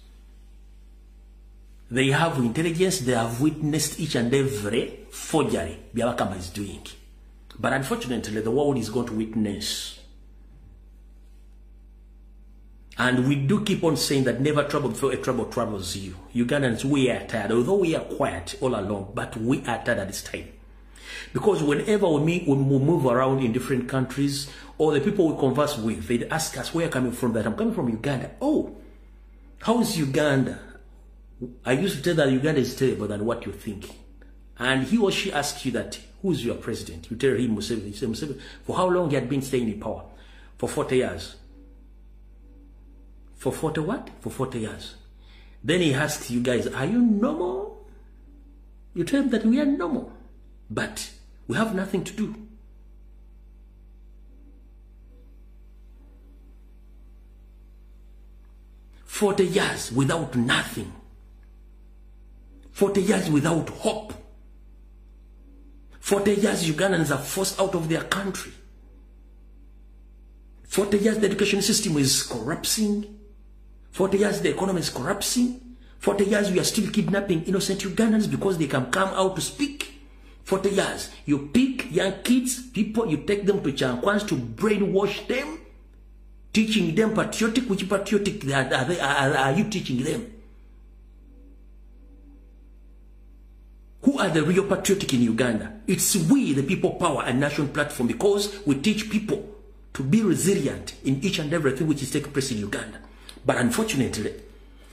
They have intelligence, they have witnessed each and every forgery Byabakama is doing. But unfortunately, the world is going to witness. And we do keep on saying that never trouble before a trouble troubles you. Ugandans, we are tired, although we are quiet all along, but we are tired at this time. Because whenever we move around in different countries, or the people we converse with, they ask us, where are you coming from? That I'm coming from Uganda. Oh, how is Uganda? I used to tell that Uganda is terrible than what you think. And he or she asks you that, who's your president? You tell him Museveni. You say Museveni. For how long he had been staying in power? For 40 years. For 40 what? For 40 years. Then he asks you guys, are you normal? You tell him that we are normal. But we have nothing to do. "40 years without nothing. 40 years without hope. 40 years Ugandans are forced out of their country. 40 years the education system is corrupting. 40 years the economy is corrupting. 40 years we are still kidnapping innocent Ugandans because they can come out to speak. 40 years you pick young kids, people, you take them to Chankwans to brainwash them, teaching them patriotic. Which patriotic are you teaching them? Who are the real patriotic in Uganda? It's we, the people power and national platform, because we teach people to be resilient in each and everything which is taking place in Uganda. But unfortunately,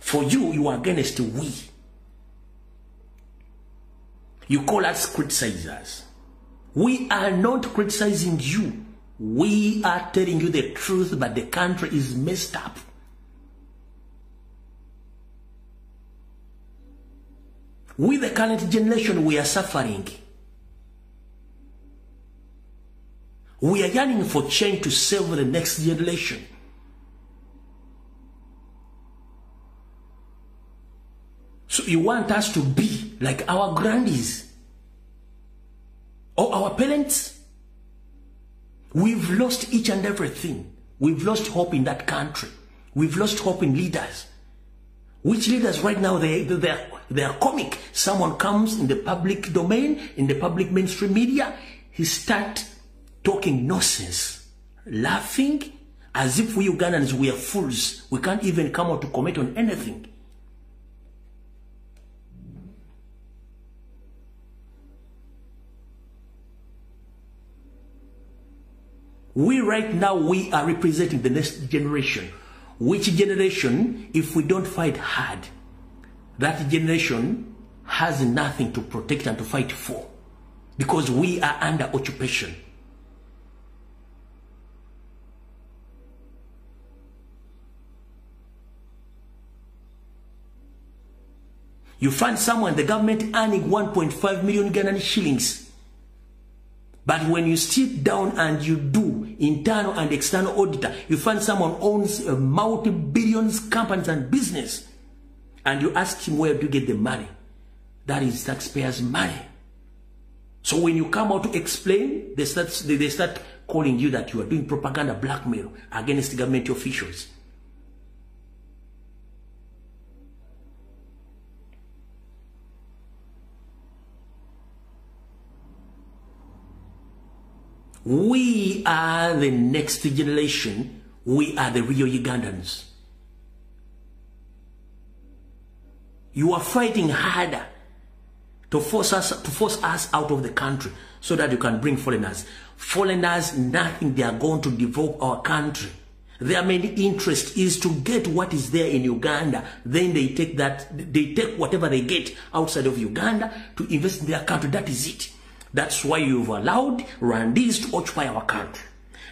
for you, you are against we. You call us criticizers. We are not criticizing you. We are telling you the truth, but the country is messed up. With the current generation, we are suffering. We are yearning for change to save the next generation. So you want us to be like our grandies or our parents? We've lost each and everything. We've lost hope in that country. We've lost hope in leaders. Which leaders right now, they are comic. Someone comes in the public domain, in the public mainstream media, he starts talking nonsense, laughing as if we Ugandans, we are fools. We can't even come out to comment on anything. We right now, we are representing the next generation. Which generation, if we don't fight hard, that generation has nothing to protect and to fight for. Because we are under occupation. You find someone, the government earning 1.5 million Ghanaian shillings. But when you sit down and you do internal and external auditor, you find someone owns multi-billions companies and business. And you ask him, where do you get the money? That is taxpayers' money. So when you come out to explain, they start calling you that you are doing propaganda blackmail against government officials. We are the next generation. We are the real Ugandans. You are fighting harder to force us out of the country so that you can bring foreigners. Foreigners, nothing, they are going to develop our country. Their main interest is to get what is there in Uganda. Then they take whatever they get outside of Uganda to invest in their country. That is it. That's why you've allowed Rwandese to occupy our country.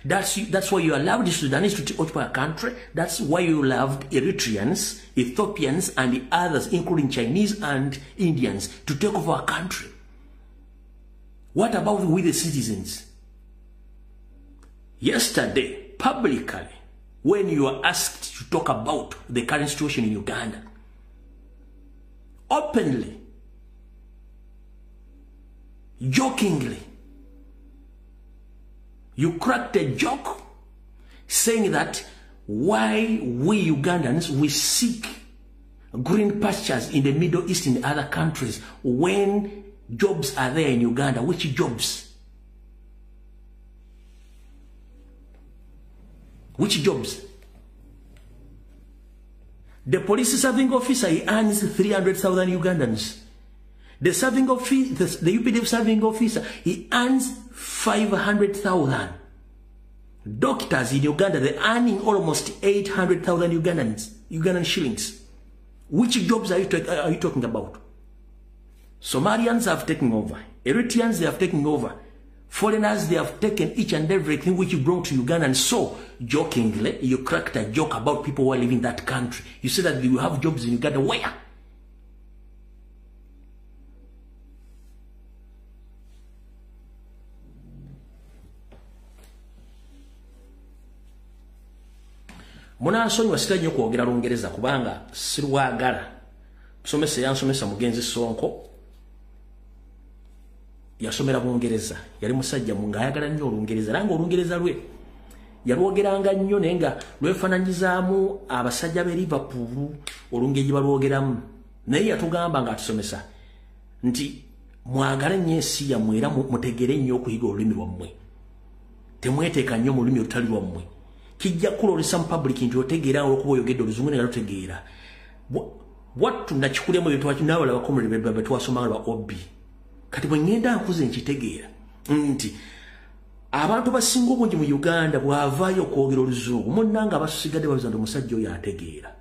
That's why you allowed the Sudanese to occupy our country. That's why you allowed Eritreans, Ethiopians, and the others, including Chinese and Indians, to take over our country. What about we the citizens? Yesterday, publicly, when you were asked to talk about the current situation in Uganda, openly, jokingly, you cracked a joke saying that why we Ugandans, we seek green pastures in the Middle East and other countries when jobs are there in Uganda. Which jobs? Which jobs? The police serving officer, he earns 300,000 Ugandans. The serving officer, the UPDF serving officer, he earns 500,000. Doctors in Uganda, they're earning almost 800,000 Ugandan shillings. Which jobs are you talking about? Somalians have taken over. Eritreans, they have taken over. Foreigners, they have taken each and everything which you brought to Uganda. And so, jokingly, you cracked a joke about people who are living in that country. You said that you have jobs in Uganda. Where? Munansonyiwa sitira nnyo kwogera Lungereza kubanga sirwagala. Musomesa yansomesa mugenzi Sonko. Yasomera Bungereza. Yali musajja munga ayagala nnyo Olungereza. Langa Olungereza lwe yalwogeranga nnyo naye nga lwefaananyizaamu abasajja b'e Liverpool Olungereza balwogeramu. Naye yatugamba nga atusomesa nti mwagala nnyo ensi yammwe era mutegere nnyo okuyiga olulimi lwammwe. Temweteeka nnyo mu lulimi olutali lwammwe. Kijja kulolesa mu public nti otegeera okuba oyogedde Oluzungu ne lutegeera. Wattu nakikulemu n'abala bakomere be twasomanga lwa Obi. Kati bwe ngenda nkuze nkitegeera nti abantu basinga obungi mu Uganda bw'avaayo okwogera Oluzungu munnanga abasigadde babuuza nti omusajja oyo ategeera.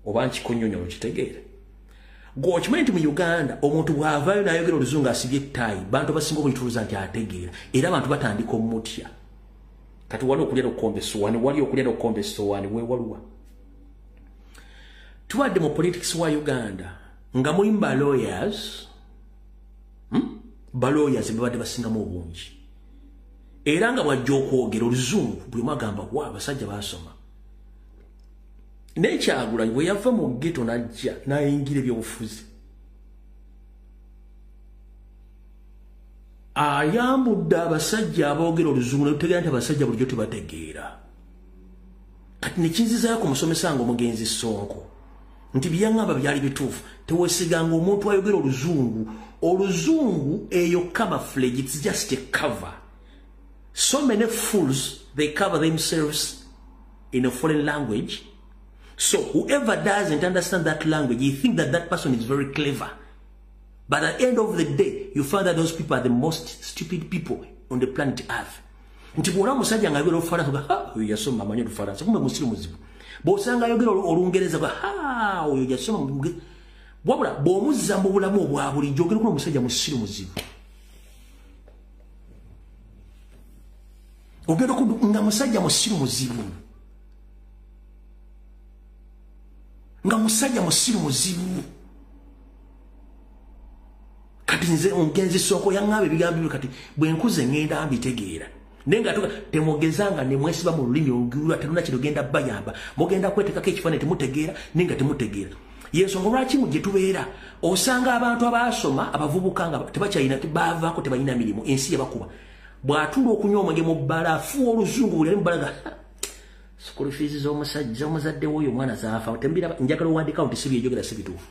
Oba nkikunnyonnyola okitegeera. Gochment mu Uganda omuntu bwavayo nayogera oluzungu asibye tayi bantu basinga obuyituruza nti ategeera era abantu batandika omutya kati wali okulya okombe sowani wali okulya okombe sowani we waluwa tuwadde mu politics wa Uganda nga muimba lawyers balawyers babadde basinga mu obungi era nga bwajja okwogera oluzungu buli mwagamba wa abasajja basoma Nekyagula bwe yava mu ghetto najja nayingira ebyobufuzi ayambudde abasajja aboogera oluzungu n'otegeera nti abasajja bulijjo tebategeera kati nekinzizayo ku musomesa nga omugenzi Sonko nti byaŋŋamba byali bituufu teweesiganga omuntu ayogera oluzungu eyo camouflage it's just a cover so many fools they cover themselves in a foreign language. So whoever doesn't understand that language, you think that that person is very clever. But at the end of the day, you find that those people are the most stupid people on the planet Earth. Nti bw'olaba musajja ng'ayogera Olufalansa nga oyo yasoma amanyi Olufalansa kumbe musiri muzibu. Bw'osanga ayogera Olungereza nga oyo yasoma wabula bw'omuzza mu bulamu obwa bulijjo ogera kuno omusajja musiri muzibu. Ogera nga musajja musiri muzibu. Nga musajja musiru muzibu kati nze ongenzi Sonko yangabe bigambo kati bwenkuze ngenda ambitegeera nenga temwogezanga ne mwesiba mu lulimi olugula tenuna kirogenda bayamba mugenda kwetekako ekifaananyi temutegeera nenga temutegeera yensonga lwaki mujje tubeera osanga abantu abasoma abavubuka nga tebakyalina bavaako tebalina mirimu ensi yabakuba bw'atula okunywa omwenge mu bbalafu oluzungu buli ali mu bbalaga school fees z'omusajja omuzadde w'oyo mwana zaafa otembira njagala owandiikawo nti sibi ejogera si bituufu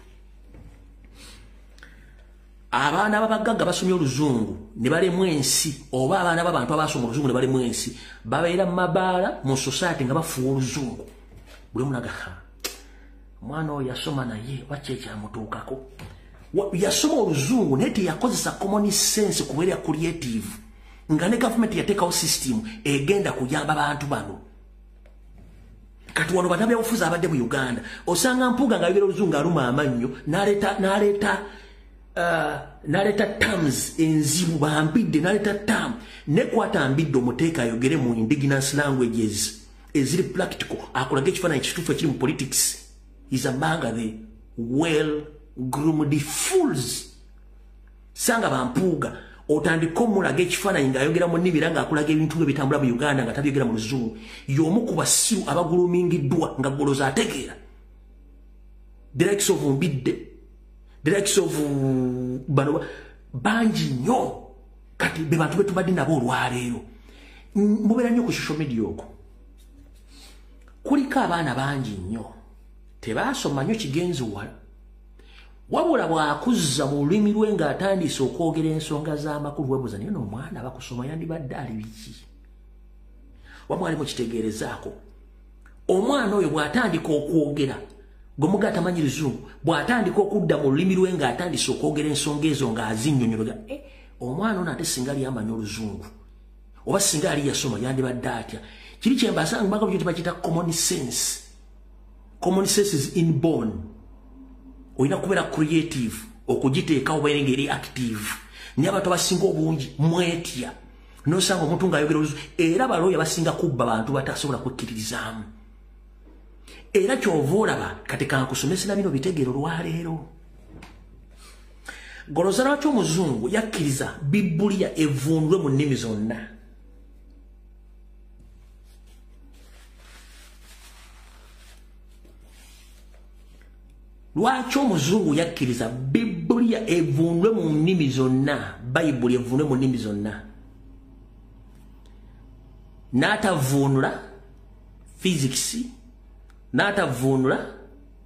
abaana ababagagga basomye oluzungu ne balemwa ensi oba abaana b'abantu abasoma oluzungu ne balemwa ensi babeera mu mabaala mu society nga bafuwa oluzungu buli munaga mwana oyo yasoma naye waki ekyamutuukako yasoma oluzungu naye teyakozesa common sense kubeera creative nga ne gavumenti yateekawo system egenda kuyamba bantu bano kati wano bannabyabufuzi abadde mu Uganda osanga Mpuuga ng'ayogera oluzungu aluma amannyo n'aleeta terms enzibu bambidde n'aleeta term nekwata mbidde omuteeka ayogere mu indigenous languages eziri practical akulaga ekifaananyi kituufu ekiri mu politics is among the well groomed fools sanga Bampuuga otandika omulaga ekifaananyi ng'ayogera mu nnimi era ng'akulaga ebintu bye bitambula mu Uganda nga tabyogera mu luzungu y'omu ku basiru abagulumingiddwa nga goloza ategeera the likes of Mbidde the likes of bano bangi nnyo kati be bantu be tubadde nabo olwaleero mubeera nnyo ku social media okwo kuliko abaana bangi nnyo tebaasoma nnyo kigenzi wala wabula bw'akuzza mu lulimi lwe ng'atandise okwogera ensonga z'amakulu webuuza naye n'omwana bakusoma yandibadde ali biki wamwali mukitegeerezaako omwana oyo bw'atandika okwogera gwe muga atamanyi luzungu bw'atandika okudda mu lulimi lwe ng'atandise okwogera ensonga ezo ng'azinnyonnyologa omwana ono ate singa ali amanyi oluzungu oba singa ali yasoma yandibadde atya kiri kyembasanga mbaka byo tebakiyita common sense is inborn oyina kubeera creative okugiteeka oba engeri active naye abantu abasinga obungi mwetya nosanga omuntu ng'ayogera oluzungu era balooya basinga kubba bantu batasobola kwekkiririzaamu era kyova olaba kati kankusomesera bino bitegeero olwaleero goloza lwaki omuzungu yakkiriza Bibuliya evundwe mu nnimi zonna lwaki omuzungu yakkiriza Bibuliya evundwe mu nnimi zonna Bayibuli evundwe mu nnimi zonna n'atavunula physics n'atavunula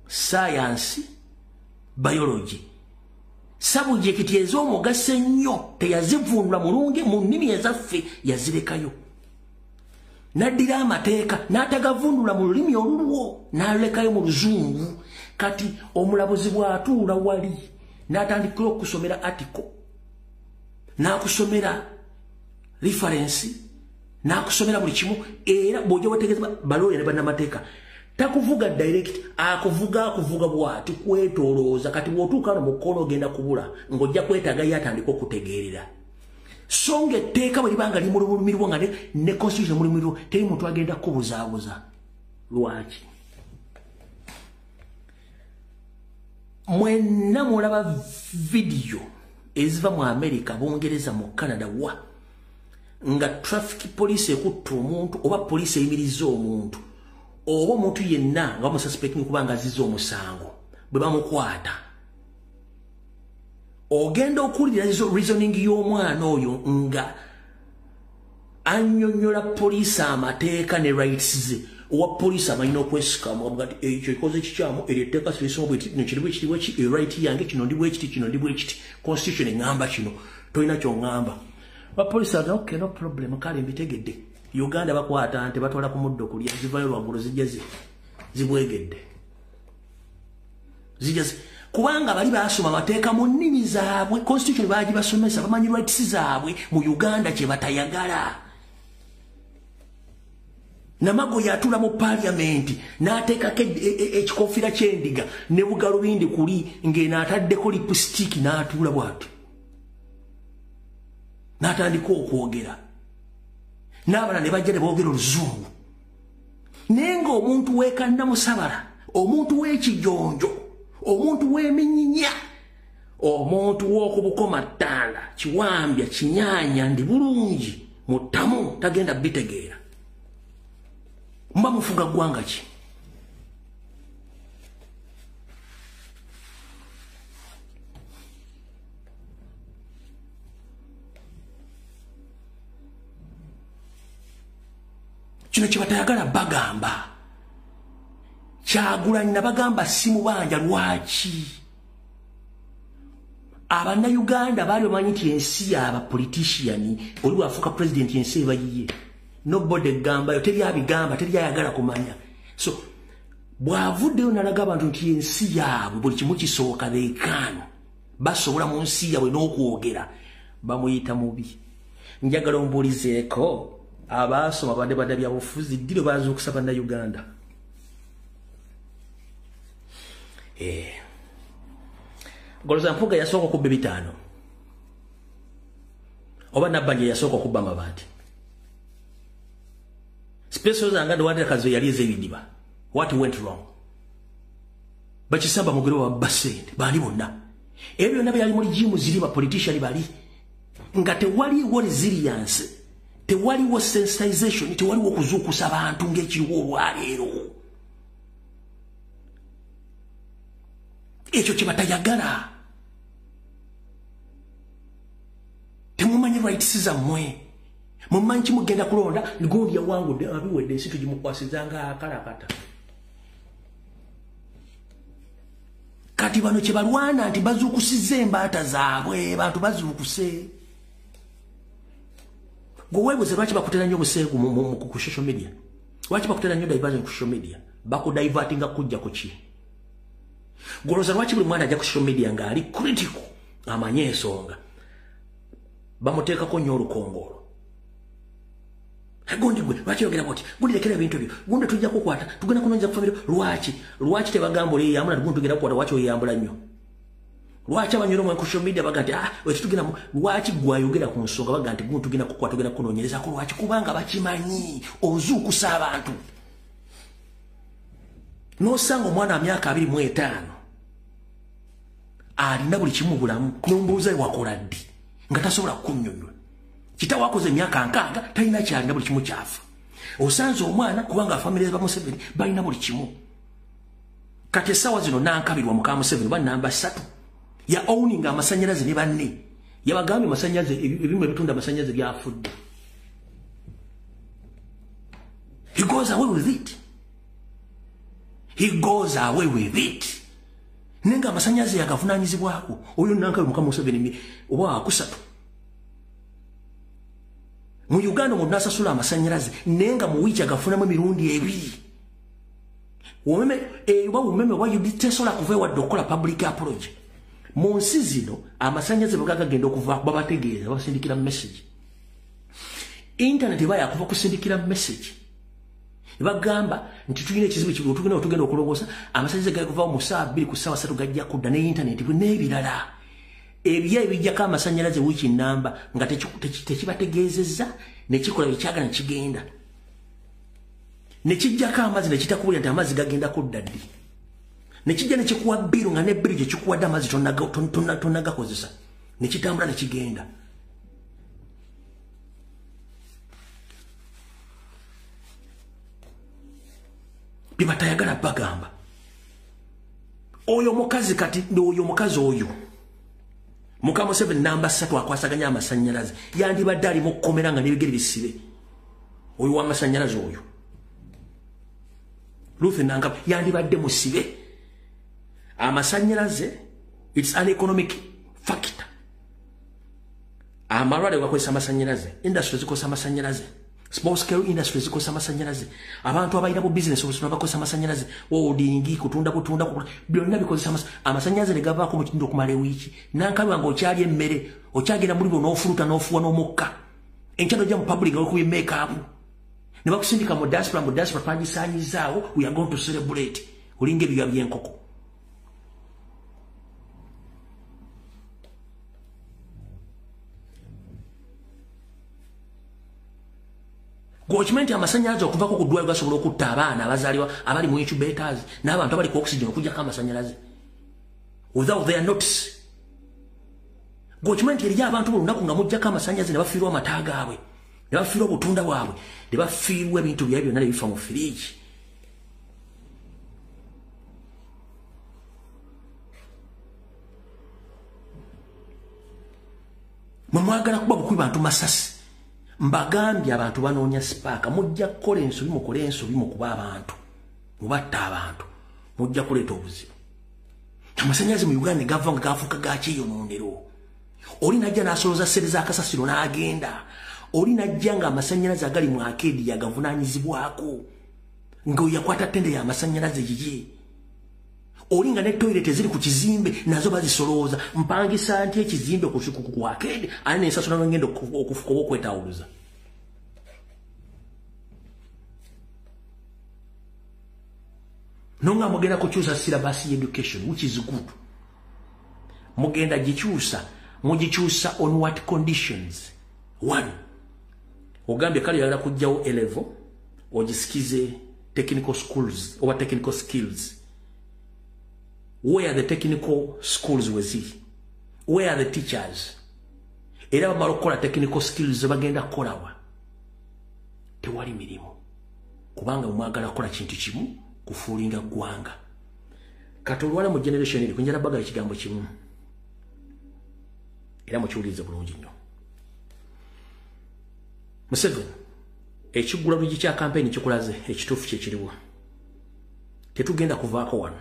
science biology sabujekiti ez'omugaso ennyo teyazivunula mulungi mu nnimi ezaffe yazirekayo n'addira amateeka n'atagavunula mu lulimi olulwo n'alekayo mu luzungu kati omulabuzi bw'atuula wali n'atandikira okusomera article n'akusomera reference n'akusomera buli kimu era bw'ojja wetegereza balooya ne bannamateeka takuvuga direct akuvuga bwati kwetolooza kati wotuuka no mukono ogenda kubula ng'ojja kwetaaga yatandika okutegeerera songa etteeka bwe libanga limulumirwa nga ne constitution mulumirwa teri muntu agenda kubuzaabuza lwaki mwenna mulaba video eziva mu America Bungereza mu Canada wa nga traffic police ekutta omuntu oba police eyimiriza omuntu oba omuntu yenna nga bamususpecting kubanga azizza omusango bwe bamukwata ogenda okulira reasoning y'omwana oyo nga annyonnyola police amateeka ne rights ze owa police amalina okwesikamu abagati ekyo ikoze kikyamu eryetteeka sirisoma bweti kino kiri bwekiti bweki right yange kino ndi bwekiti kino ndi bwekiti constitution eŋŋamba kino tolina ky'oŋŋamba bapolisi aga okay no problem kale mbitegedde Uganda bakwata nti batwala ku muddo kulya zivayo lwaggulu zijja zibwegedde zijja kubanga bali basoma amateeka mu nnimi zaabwe constitution baagibasomesa bamanyi rights zaabwe mu Uganda kye batayagala namago yatula mu parliament n'ateekako ekikofira ky'endiga ne bugalubindi kuli ng'eno ataddeko lipstick n'atuula bw'ati n'atandika okwogera n'abala ne bajja ne boogera oluzungu naye ng'omuntu weekanna musabala omuntu w'ekijonjo omuntu w'eminyinya omuntu w'okubukoma ttanda kiwambya kinyaanya ndi bulungi mutamu tagenda bitegeera mba mufuga ggwanga ki kino kye batayagala bagamba Kyagulanyi nabagamba si mubanja lwaki Abannayuganda baali bamanyi nti ensi y'aba politician oli bw'afuuka president ensi eba yiye nobody gamba teri abigamba teri ayagala kumanya so bw'avuddeyo nalaga abantu nti ensi yaabwe buli kimu kisooka beekaano basobola mu nsi yaabwe n'okwogera bamuyita mubi njagala ombuulizeeko abaasoma badde byabufuzi ddiro baazuukusa bannayuganda Goloza Mpuga yasooka okubba 5 oba Nabbanja yasooka okubba amabaati Special zanga Wandera Kazo yalize ebidiba what went wrong Bakisamba mugero wa basende bali bonna ebyo byonna byali muri jimu ziri ba politician bali nga tewaliwo resilience tewaliwo sensitization tewaliwo kuzuukusa abantu ng'ekiriwo olwaleero ekyo kye batayagala temumanyi rights zammwe mumanyi kimugenda kulonda gundi yawangudde abiwedde ensi tugimukwasizanga akalakata kati bano kye balwana nti bazuukusiza embaata zaabwe bantu bazuukuse gweweebuze lwaki bakutera nnyo obuseegu ku social media lwaki bakutera nnyo diversion ku social media bakudivertinga kujja ku ki Goloza lwaki buli mwana ajja ku social media ng'ali critical amanye ensonga bamuteekako nnyo olukongolo gundi gwe lwaki yogera bwoti gundi lekera ebintu ebyo gundi tujja kukwata tugenda kunonza ku famire lwaki tebagamba oli yeyambula gundi tugenda kukwata lwaki oyeyambula nnyo lwaki abanyolo mwe ku social media baga nti wekyo tugenda lwaki gwayogera ku nsonga baga nti gundi tugenda kukwata tugenda kunoonyerezako lwaki kubanga bakimanyi ozuukusa abantu n'osanga omwana wa myaka 25 alina buli kimu bulamu n'ombuuza wakola ddi nga tasobola kunnyonnyola kitawo akoze emyaka 60 talina kyalina buli kimu kyafa osanze omwana kubanga famire ba Museveni balina buli kimu kati essaawa zino nankabirwa muka Museveni ba namba 3 ya owning amasanyalaze ne banne yabagambye amasanyalaze ebimu ebitunda amasanyalaze byafudde he goes away with it nenga amasanyaze yagavunaanyizibwako oyo nankayo muka Museveni oba akusatu mu Uganda umuntu nasasula amasanyalaze nenga mu wiki agafunamu emirundi 2 umeme wa yuditesola kuvewa dokola public apology mu nsi zino amasanyaze bagagenda okuva babategeeza basindikira message internet baya kuva kusindikira message Bagamba nti tulina ekizibu kibu tugenda okulongosa amasanyalaze gali kuva mu saa 2 ku saa 3 gajja kudda ne internet n'ebirala ebijjako amasanyalaze wiki namba nga tekibategeezezza ne kikola ekyagala kigenda ne kijjako amazzi ne kitakubulira nti amazzi gagenda kudda ddi ne kijja ne kikuwa bbiru nga ne bbiru gye kikuwadde amazzi tonnagakozesa ne kitambula ne kigenda. Bibatayagala bagamba oyo mukazi kati oyo mukazi oyo Mukama 7 namba 3 akwasaganya amasanyalaze yandibadde ali mukomera nga nebigere bisibe oyo w'amasanyalaze oyo Ruth Nanga yandibadde musibe amasanyalaze it's an economic factor amalwale gakozesa amasanyalaze industry zikosa amasanyalaze small scale industry zikosa amasanyalaze abantu abayina bu business obusuna bakosa amasanyalaze odingi kutunda byonna bikozesa amasanyalaze negavaako mu kitundu okumala ewiki nankalwa nga okyali emmere okyagenda muri n'ofuluta n'ofuwa n'omukka enkyalo gya mu public okuba make-up ne bakusindika mu diaspora twagisanyizaawo we are going to celebrate olinga ebibya by'enkoko. Gochimenti amasanyalaze okuvako ku ddwaliro gasobola okutta abaana abazaalibwa abali mu incubators n'abantu abali ku oxygen okujjako amasanyalaze without their notice. Gochimenti eri abantu buli lunaku nga mujjako amasanyalaze ne bafiirwa amata gaabwe ne bafiirwa obutunda bwabwe ne bafiirwa ebintu byabwe byonna ne bifa mu firiji. Mwe mwagala kuba bukubi bantu masasi mbagambye abantu banoonya spark mujja kukola ensobi mukole ensobi mukuba abantu mubatta abantu mujja kuleeta obuzibu. Amasanyalaze mu Uganda gava nga gafuuka gakyeyonondero oli najja n'asoloza ssente z'akasasiro n'agenda oli najja nga amasanyalaze agali mu akedi yagavunaanyizibwako ng'oyakwata ttende y'amasanyalaze yiye oli nga ne toilet eziri ku kizimbe nazo bazisolooza mpangisa nti ekizimbe ku akedi ani nensasula n'ongenda okufuka oba okwetawuluza. Nonga mugenda kukyusa syllabus education which is good. Mugenda gikyusa mugikyusa on what conditions? 1 ogambye kale yagala kujjawo A level ogisikize technical schools oba technical skills. Where the technical schools was he? Where are the teachers? Era bamala okukola technical skills bagenda kukolawa tewali mirimu kubanga mwagala kukola kintu kimu kufuulinga ggwanga. Kati olwala mu generation eri kunjala bagala ekigambo kimu era mukiwulirize bulungi nnyo. Museveni ekiggula lugi kya campaign kikulaze ekituufu kyekiriwo tetugenda kuvaako wano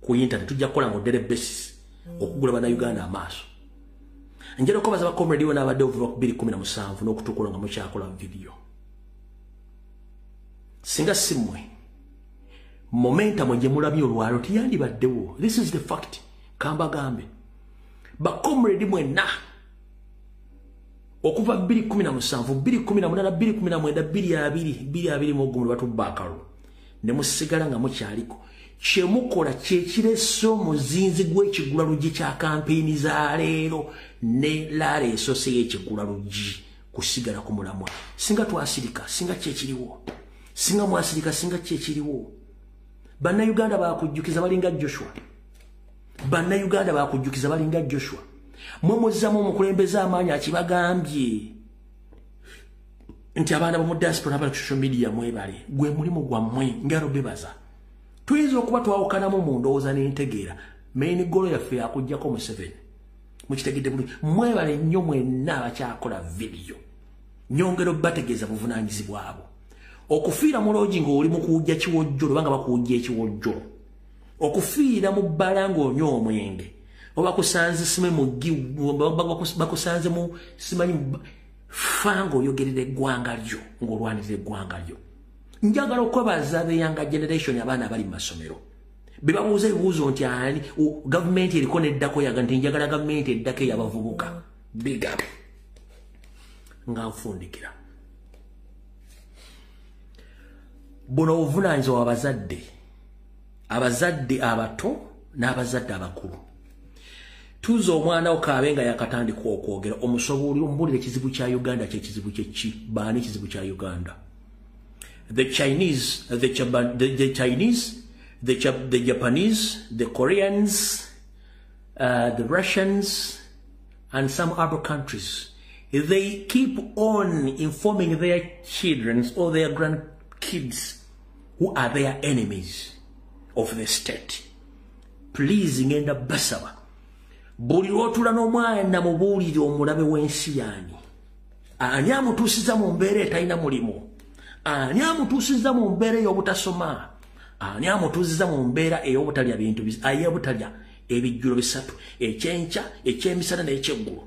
ku internet tujja kukola mu daily basis okugula bana Uganda amaaso. Njala okubaza bakomredi wona abadde okuva ku 2017 n'okutuuka nga mukyakola video. Singa simwe momentum gye mulabye olwalo tiyandibaddewo. This is the fact. Kamba gambe bakomredi mwenna okuva 2017 2018 2019 2020 mu gumu batubakalo ne musigala nga mukyaliko kyemukola kyekireso muzinzi gw'ekigula lugi kya kampeyini za leero ne laleeso se y'ekigula lugi kusigala ku mulamwa. Singa twasirika singa kyekiriwo singa mwasirika singa kyekiriwo. Bannayuganda bakujjukiza balinga Joshua. Bannayuganda bakujjukiza balinga Joshua. Mwe muzzamu omukulembeze amaanyi akibagambye nti abaana bo mu diaspora abali ku social media mwebale gwe mulimu gwammwe ngalo bebaza. Tuyinza okuba twawukanamu mu ndowooza n'entegeera main goal yaffe yakuggyako Museveni mukitegedde bulungi mwebale nnyo mwenna abakyakola video nyongero bategeeza buvunaanyizibwa abo okufiira mu loogi ng'oli mu kuwujja kiwojjolo banga bakuwujja ekiwojjolo okufiira mu bbala ng'onywa omwenge oba kusanze sime muggi bakusanze mu simanyi fango oyogerera eggwanga lyo ng'olwanirira eggwanga lyo. Njagala okwebaza the younger generation abaana bali mu masomero bebabuuza ebibuuzo nti ani gavumenti eriko neddako yaga nti njagala gavumenti eddako eyabavubuka big up nga nfundikira. buno obuvunanyizibwa abazadde abato n'abazadde abakulu. Tuuza omwana okaabe nga yakatandika okwogera omusobooli ombulira ekizibu kya Uganda ky'ekizibu kyeki baani ekizibu kya Uganda. The Chinese, the Japanese, the Koreans, the Russians, and some other countries, they keep on informing their children or their grandkids who are their enemies of the state. Please, ngenda basaba. Buli lwotula n'omwana mubuulire omulabe w'ensi yaani. Ani amutuusiza mu mbeera etalina mulimu. Ani amutuusiza mu mbeera ey'obutasoma. Ani amutuusiza mu mbeera ey'obutalya bintu ay'obutalya ebijjulo bisatu, ekyenkya, ekyemisana n'ekyeggulu.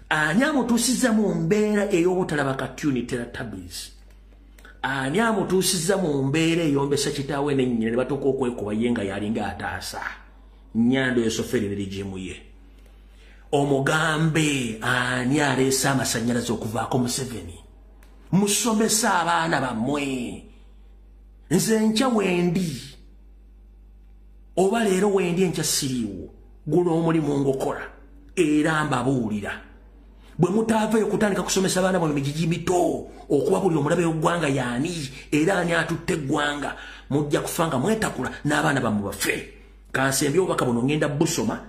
Ani amutuusiza mu mbeera ey'obutalaba katyuni Teletubbies. Ani amutuusiza mu mbeera eyombesa kitaawe n'ennyina ne batuuka okwekuba ye nga yalinga ataasa. Nnyando esoferi n'erigimu ye. Omugambe ani aleese amasannyalaze okuvaako Museveni. Musomesa abaana bammwe. Nze nkya wendi. Oba leero wendi enkya siriiwo. Guno omulimu ngokola. Era mbabuulira. Bwe mutaavayo kutandika kusomesa abaana mu migigi mito okuba buli omulabe w'eggwanga yaani era ani atutte eggwanga mujja kufa nga mwetakula n'abaana bammwe bafe. Kansembye obubaka buno ngenda busoma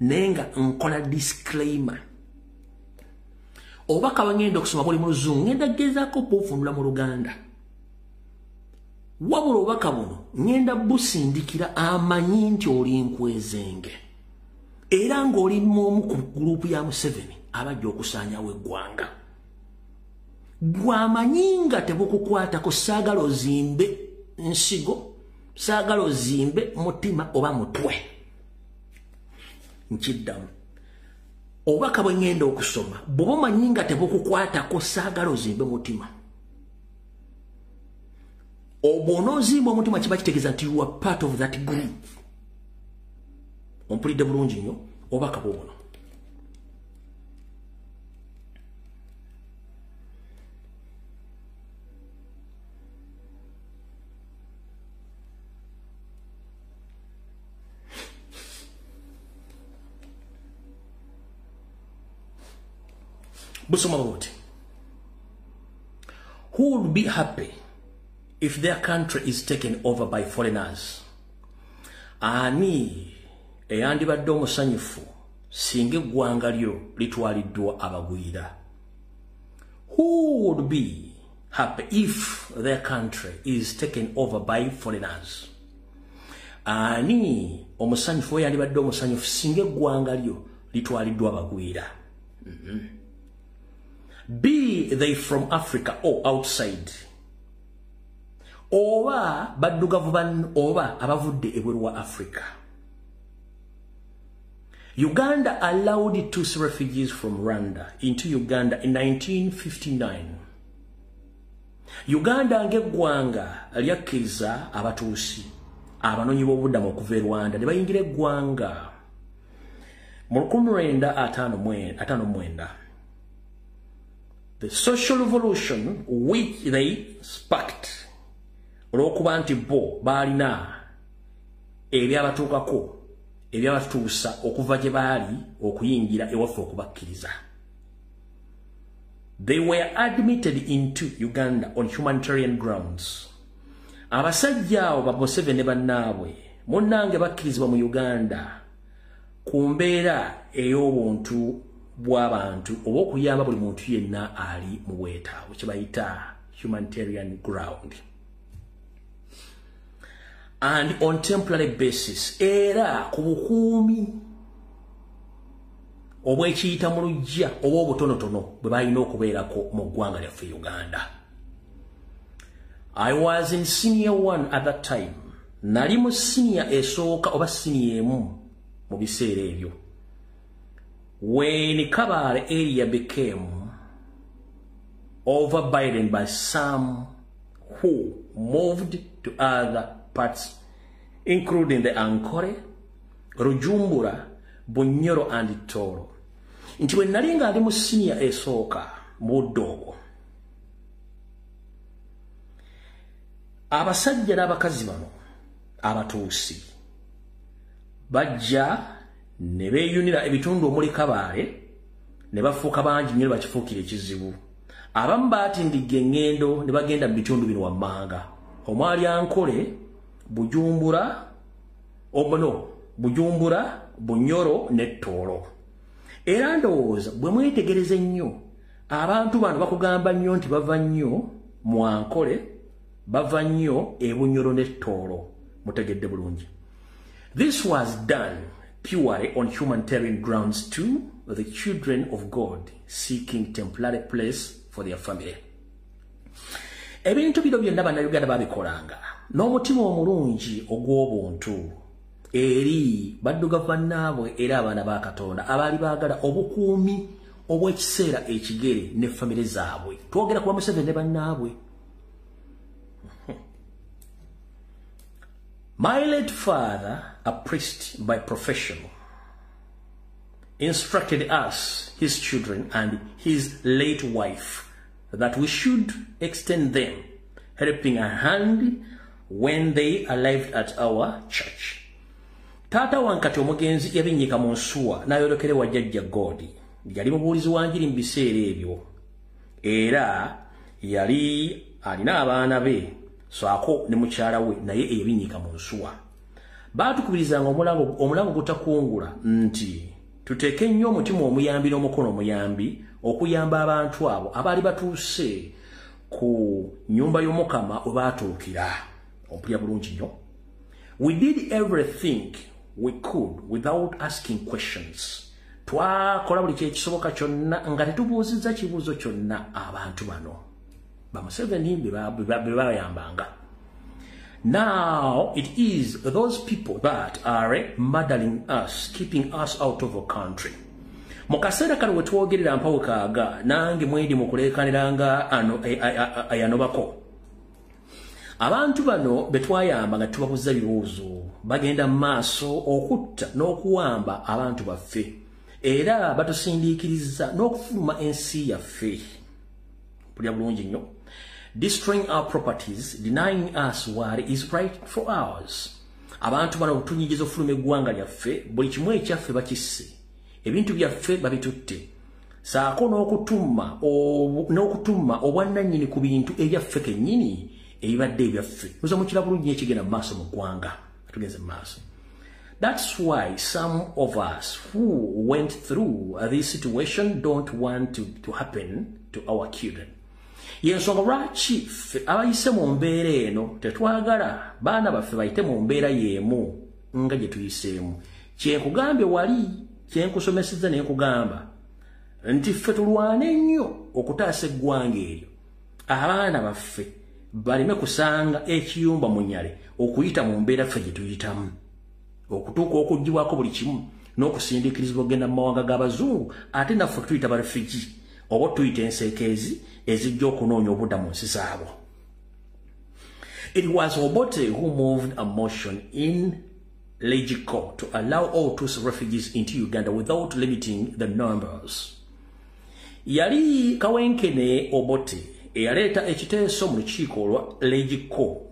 nenga nkola disclaimer. Obubaka bwengenda okusoma buli mu Luzungu ngenda gezaako bufunula mu Luganda. Wabula obubaka buno ngenda busindikira amanyi nti oli nkwezenge era ng'oli mu ku gurupu ya Museveni abajja okusaanyawo eggwanga. Bw'amanyi nga tebukukwatako saagala ozimbe nsigo, saagala ozimbe mutima oba mutwe. Nkiddamu. Obubaka bwe ngenda okusoma bw'oba omanyi nga tebukukwatako saagala ozimbe mutima. Obw'onoozimba omutima kiba kitegeeza nti you are part of that group. Ompulidde bulungi nnyo obubaka bwo buno. Busoma bwoti. Who would be happy if their country is taken over by foreigners? Ani eyandibadde omusanyufu singa eggwanga lyo litwaliddwa abagwira. Who would be happy if their country is taken over by foreigners? Ani omusanyufu eyandibadde omusanyufu singa eggwanga lyo litwaliddwa abagwira. Be they from Africa or outside. Oba baddugavu oba abavudde ebweru wa Africa. Uganda allowed Tutsi refugees from Rwanda into Uganda in 1959. Uganda ng'eggwanga lyakkiriza abatuusi abanoonyi b'obuddamu okuva e Rwanda ne bayingira eggwanga mu 1959. The social revolution which they sparked olw'okuba nti bo baalina ebyabatuukako ebyabatuusa okuva gye baali okuyingira ewaffe okubakkiriza. They were admitted into Uganda on humanitarian grounds. Abasajja abo ba Museveni ne bannaabwe munnange bakkirizibwa mu Uganda ku mbeera ey'obuntu bw'abantu oba okuyamba buli muntu yenna ali mu bwetaavu kye bayita humanitarian ground. And on temporary basis era ku bukuumi obw'ekiyita mu lujja oba obutonotono bwe balina okubeerako mu ggwanga lyaffe Uganda. I was in senior 1 at that time. Nali mu senior esooka oba senior emu mu biseera ebyo. When Kabale area became overburdened by some who moved to other parts, including the Ankole, Rujumbura, Bunyoro, and Toro. Nti bwe nali nga ali mu senior esooka mu Buddogo, abasajja n'abakazi bano abatuusi bajja ne beeyunira ebitundu omuli Kabaale ne bafuuka bangi nnyo bakifuukira ekizibu. Abamu baatindigga eŋŋendo ne bagenda mu bitundu bino wammanga omwali Ankole, Bujumbura, Bunyoro ne Tooro. Era ndowooza bwe mwetegereze nnyo abantu bano bakugamba nnyo nti bava nnyo mu Ankole, bava nnyo e Bunyoro ne Tooro. Mutegedde bulungi. This was done purely on humanitarian grounds to the children of God seeking temporary place for their family. Ebintu bino byonna bannayuganda babikolanga n'omutima omulungi ogw'obuntu eri baddugavu bannaabwe era abaana ba Katonda abaali baagala obukuumi obw'ekiseera ekigere ne famire zaabwe. Twogera ku Museveni ne bannaabwe. My late father, a priest by profession, instructed us, his children, and his late wife, that we should extend them helping a hand when they arrived at our church. Tata wankati omugenzi yabinyika mu nsuwa n'ayolekere wa jjajja Godi. Yali mubuulizi wa njiri mu biseera ebyo. Era yali alina abaana be swaako ne mukyala we naye eyabinyika mu nsuwa. Baatukubirizanga omulango gutakungula nti tuteeke nnyo omutima omuyambi n'omukono omuyambi okuyamba abantu abo abaali batuuse ku nnyumba y'Omukama we baatuukira. Ompulya bulungi nnyo. We did everything we could without asking questions. Twakola buli kyekisoboka kyonna nga tetubuuzizza kibuuzo kyonna abantu bano. Museveni be bayambanga. Now it is those people that are murdering us, keeping us out of the country. Mukaseera kano we twogerera mpawo kaaga nange mwedi mukuleekaniranga ayanobako. Abantu bano betwayamba nga tubabuuza bibuuzo bagenda mu maaso okutta n'okuwamba abantu baffe era batusindiikiriza n'okufuluma ensi yaffe. Mpulya bulungi nnyo. Destroying our properties, denying us what is right for ours. Abantu bano butunyigiza ofuluma eggwanga lyaffe, buli kimu ekyaffe bakisse. Ebintu byaffe babitutte. Saako n'okutuma obwannannyini ku bintu ebyaffe kennyini ebibadde ebyaffe. Muza mukira bulungi ekigenda mu maaso mu ggwanga. Tugenze mu maaso. That's why some of us who went through this situation don't want to happen to our children. Yensonga lwaki ffe abayise mu mbeera eno tetwagala baana baffe bayite mu mbeera y'emu nga gye tuyiseemu. Kyenkugambye wali kyenkusomesezza ne nkugamba nti ffe tulwane nnyo okutaasa eggwanga eryo. Abaana baffe baleme kusanga ekiyumba mu nnyale okuyita mu mbeera ffe gye tuyitamu. Okutuuka okuggibwako buli kimu n'okusindiikirizibwa okugenda mu mawanga g'abazungu ate naffe tuyita ba refugee oba tuyita enseekeezi ezijja okunoonya obudda mu nsi zaabo. It was Obote who moved a motion in Legiko to allow all Tutsi refugees into Uganda without limiting the numbers. Yali Kawenkene Obote eyaleeta ekiteeso mu lukiiko olwa Legiko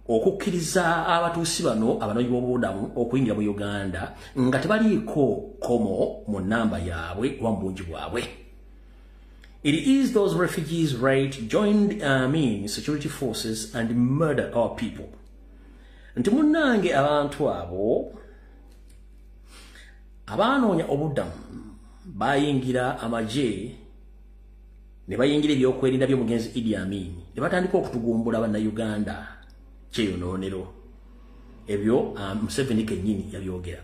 okukkiriza abatuusi bano abanoonyiboobubudamu okuyingira mu Uganda nga tebaliiko komo mu nnamba yaabwe oba mu bungi bwabwe. It is those refugees joined the army, security forces and murder our people. Nti munnange abantu abo abanoonya obuddamu bayingira amagye ne bayingira ebyokwerinda by'omugenzi Idi Amin ne batandika okutugumbula bannayuganda kyeyonoonero. Ebyo Museveni kennyini yabyogera.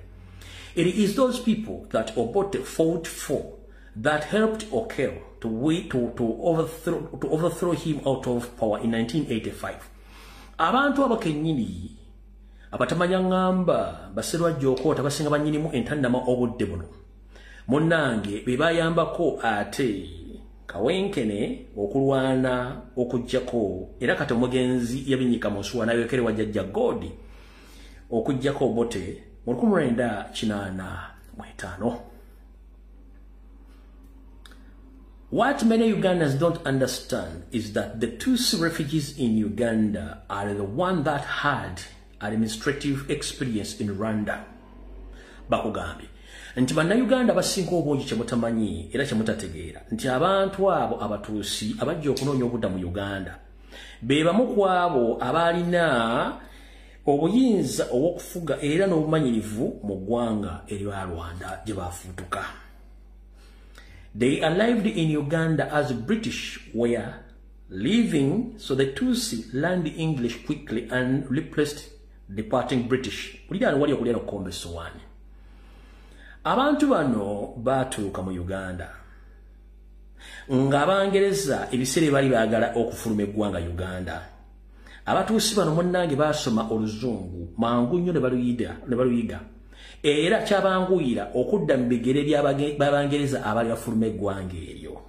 It is those people that Obote fought for that helped Okello to overthrow him out of power in 1985. Abantu abakennyini abatamanya ngamba baserwajja okwota basinga bannyinimu entannama obudde buno. Munnange be bayambako ate Kawenkene okulwana okujjako era kati omugenzi yabinyika mu nsuwa n'ayokere wa jjajja Godi okujjako Obote mu 1985. What many Ugandans don't understand is that the Tutsi refugees in Uganda are the one that had administrative experience in Rwanda. Bakugambi. Nti bannayuganda basinga obungi kye mutamanyi era kye mutategeera nti abantu abo abatuusi abajja okunoonya obudda mu Uganda be bamu ku abo abalina obuyinza obw'okufuga era n'obumanyirivu mu ggwanga erya Rwanda gye baafuutuka. They arrived in Uganda as British were leaving, so the Tutsi learned English quickly and replaced departing British. Abantu bano batuuka mu Uganda ng'Abangereza ebiseera bali baagala okufuluma eggwanga Uganda. Abatuusi bano munnange baasoma Oluzungu mangu nnyo ne baluyiga era kyabanguyira okudda mu bigere by'Abangereza abali bafuluma eggwanga eryo.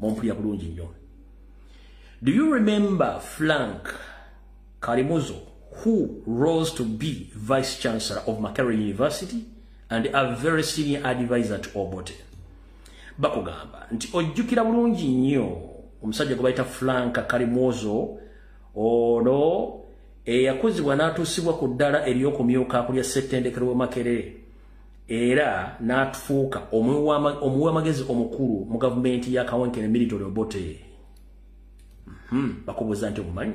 Mumpulira bulungi nnyo. Do you remember Frank Kalimuzo, who rose to be Vice Chancellor of Makerere University and a very senior advisor to Obote? Bakugamba nti ojjukira bulungi nnyo omusajja gwe bayita Frank Kalimuzo ono eyakozibwa n'atuusibwa ku ddala ery'okumyuka kulya ssettendekero w'e Makerere era n'atufuuka omuwi w'amagezi omukulu mu gavumenti ya Kawenkene Military Obote. Bakubuuza nti omumanyi?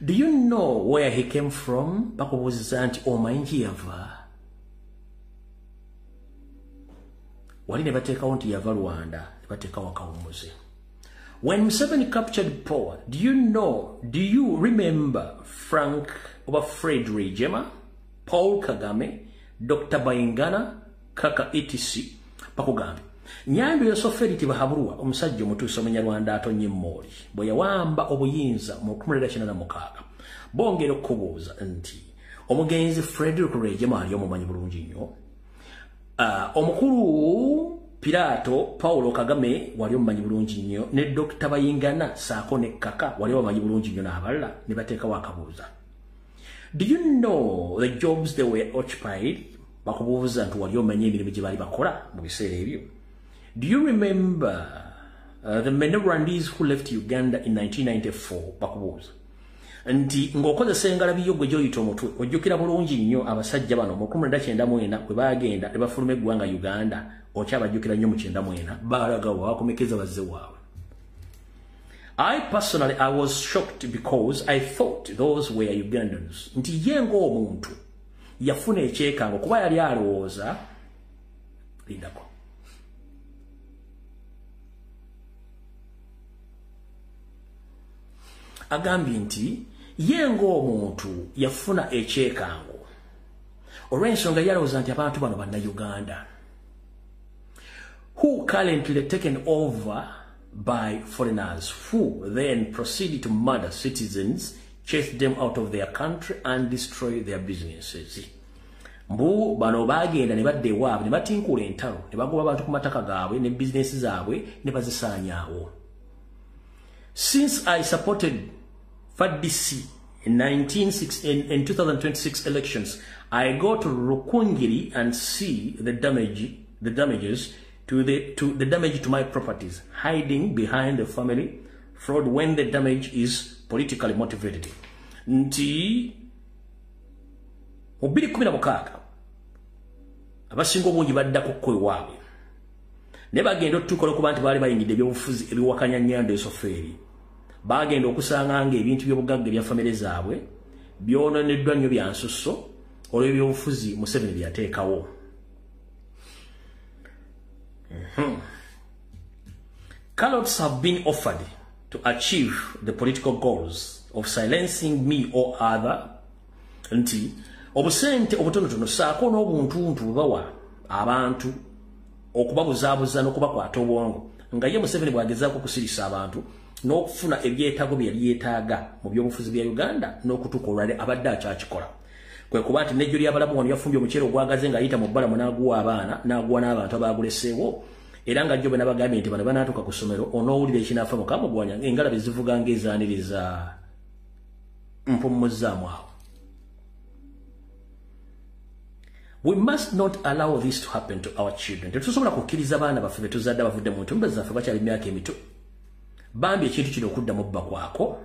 Do you know where he came from? Bakubuuza nti omanyi gye yava? Wali ne bateekawo nti yava Rwanda, ne bateekawo akawummuze. When Museveni captured power, do you remember Frank Fred Rwigema, Paul Kagame, Dr. Bayingana, Kaka etc. Bakugambe. Nyambi yosoferi tibahabulwa omusajja omutuusa Omunyarwanda atonye Mmooli bwe yawamba obuyinza mu 1996. Bongera okubuuza nti omugenzi Frederick Rwigema ali omumanyi bulungi nnyo. Omukulu Pirato Paulo Kagame wali omumanyi bulungi nnyo ne Dr. Bayingana saako ne Kaka wali omumanyi bulungi nnyo n'abalala ne bateekawo akabuuza. Do you know the jobs they were occupied? Bakubuuza nti wali omanyi emirimu gye baali bakola mu biseera ebyo. Do you remember the many Rwandese who left Uganda in 1994? Bakubuuza nti ng'okozesa engalabi yo gwe gy'oyita omutwe ojjukira bulungi nnyo abasajja bano mu 1994 bwe baagenda ne bafuluma eggwanga Uganda okyabajjukira nnyo mu 1994 baalagawo bakomekeza bazze waabwe. I personally was shocked because I thought those were Ugandans. Nti ye ng'omuntu yafuna ekyekango kuba yali alowooza lindako. Agambye nti ye ng'omuntu yafuna ekyekango olw'ensonga yalowooza nti abantu bano Bannayuganda who currently taken over by foreigners who then proceeded to murder citizens, chase them out of their country and destroy their businesses. Mbu bano bagenda ne badda ewaabwe ne batinkula entalo ne bagoba abantu ku mataka gaabwe ne bizinesi zaabwe ne bazisaanyaawo. Since I supported FADC in 2026 elections, I go to Rukungiri and see the damages to my properties, hiding behind the family fraud when the damage is politically motivated. Nti mu 2016 abasinga obungi baddako ko ewaabwe ne bagenda otutuuka okuba nti baali bayingidde ebyobufuzi ebiwakanya nnyanda esofeeri. Bagenda okusanga ng'ebintu by'obugagga bya famire zaabwe byononeddwa nnyo bya nsusso olw'ebyobufuzi Museveni bye yateekawo. Carrots have been offered to achieve the political goals of silencing me or other. Nti obusente obutonotono saako n'obuntuntu bawa abantu okubabuzaabuza n'okubakwata obwongo nga ye Museveni bw'agezaako okusirisa abantu n'okufuna ebyetaago bye yali yeetaaga mu by'obufuzi bya Uganda n'okutuuka olwali abadde akyakikola. Kwe kuba nti n'ejjo ly'abalabu wano yafumbye omuceere ogwagaze ng'ayita mu bbalamu n'aguwa abaana n'aguwa n'abantu abaaguleseewo era nga jjo be nabagambye nti bano banaatuuka ku ssomero onoowulira ekinaafa mukamugwanya engalabi zivuga ng'ezaaniriza mpumuzzaamu awo. We must not allow this to happen to our children. Tetusobola kukkiriza baana baffe be tuzadde bavudde mu ntumbe zaffe bakyali emyaka emito. Bambi ekintu kino okuddamu bba kwako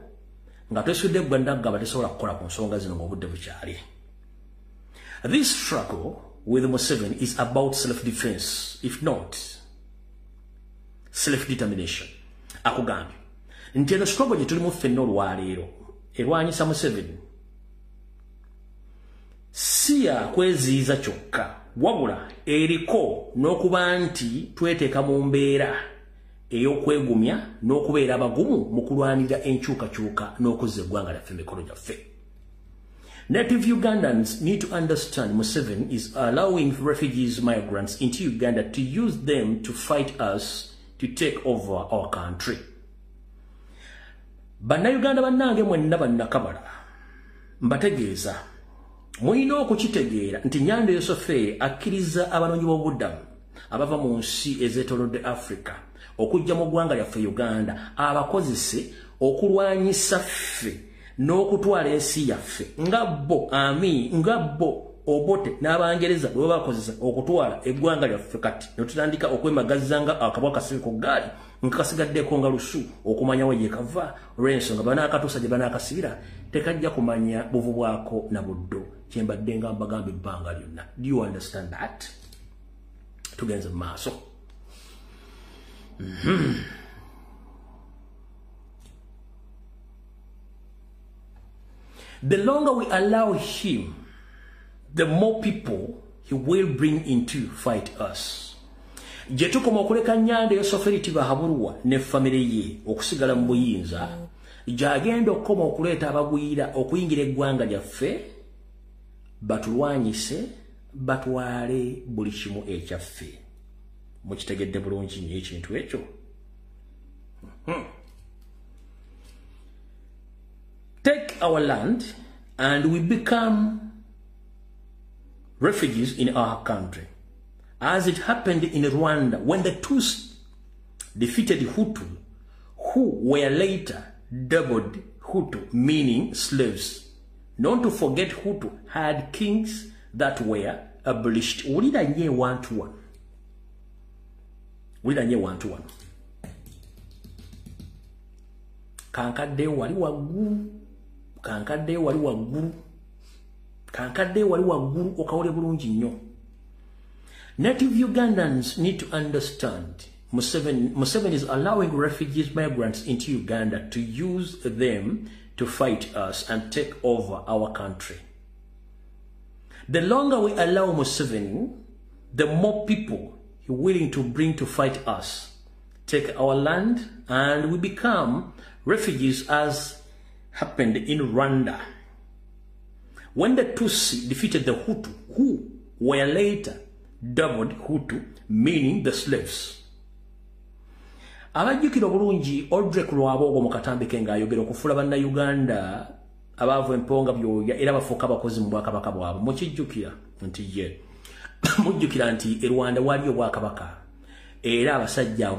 nga twesudde gwe ndagga batesobola kukola ku nsonga zino ng'obudde bukyali. This struggle with Museveni is about self-defense, if not self-determination. Akugambye nti eno struggle gye tulimu ffenna olwaleero erwanyisa Museveni si ya kweziiza kyokka wabula eriko n'okuba nti tweteeka mu mbeera ey'okwegumya n'okubeera abagumu mu kulwanirira enkyukakyuka n'okuzza eggwanga lyaffe emikono gyaffe. Native Ugandans need to understand Museveni is allowing refugees, migrants into Uganda to use them to fight us to take over our country. Bannayuganda bannange mwenna bannakabala mbategeeza mulina okukitegeera nti Nyanda Yoseferi akkiriza abanoonyiboobubudamu abava mu nsi ezeetoolodde Africa okujja mu ggwanga lyaffe Uganda abakozese okulwanyisa ffe n'okutwala ensi yaffe nga bo Obote n'Abangereza bwe bakozesa okutwala eggwanga lyaffe kati netutandika okwemagaza nga akabwa kasiri ku ggaali nga kasigaddeko nga lusu okumanya we kava olw'ensonga banaakatuusa gye banaakasibira tekajja kumanya buvu bwako na buddo kyembadde nga mbagamba ebbanga lyonna. Do you understand that? Tugenze mu maaso. The longer we allow him, the more people he will bring in to fight us. Je tukoma okuleka Nyanda Yoseferi tibahabulwa ne famire ye okusigala mu buyinza gyagenda okukoma okuleeta abagwira okuyingira eggwanga lyaffe batulwanyise batwale buli kimu ekyaffe. Mukitegedde bulungi nnyo ekintu ekyo. Take our land and we become refugees in our country, as it happened in Rwanda when the Tutsi defeated Hutu, who were later dubbed Hutu, meaning slaves. Not to forget Hutu had kings that were abolished. Ulida nye one to one. Kankadde wali waggulu okawole bulungi nnyo. Native Ugandans need to understand Museveni is allowing refugees, migrants into Uganda to use them to fight us and take over our country. The longer we allow Museveni, the more people he's willing to bring to fight us, take our land, and we become refugees, as happened in Rwanda when the Tutsi defeated the Hutu, who were later dubbed Hutu, meaning the slaves. Abajjukira obulungi Odrek Lwabogo mu katambi ke ng'ayogera okufula bannayuganda abaavu emponga byoya era bafuuka abakozi mu bwakabaka bwabwe. Mukijjukira nti ye mujjukira nti e Rwanda waliyo obwakabaka era abasajja abo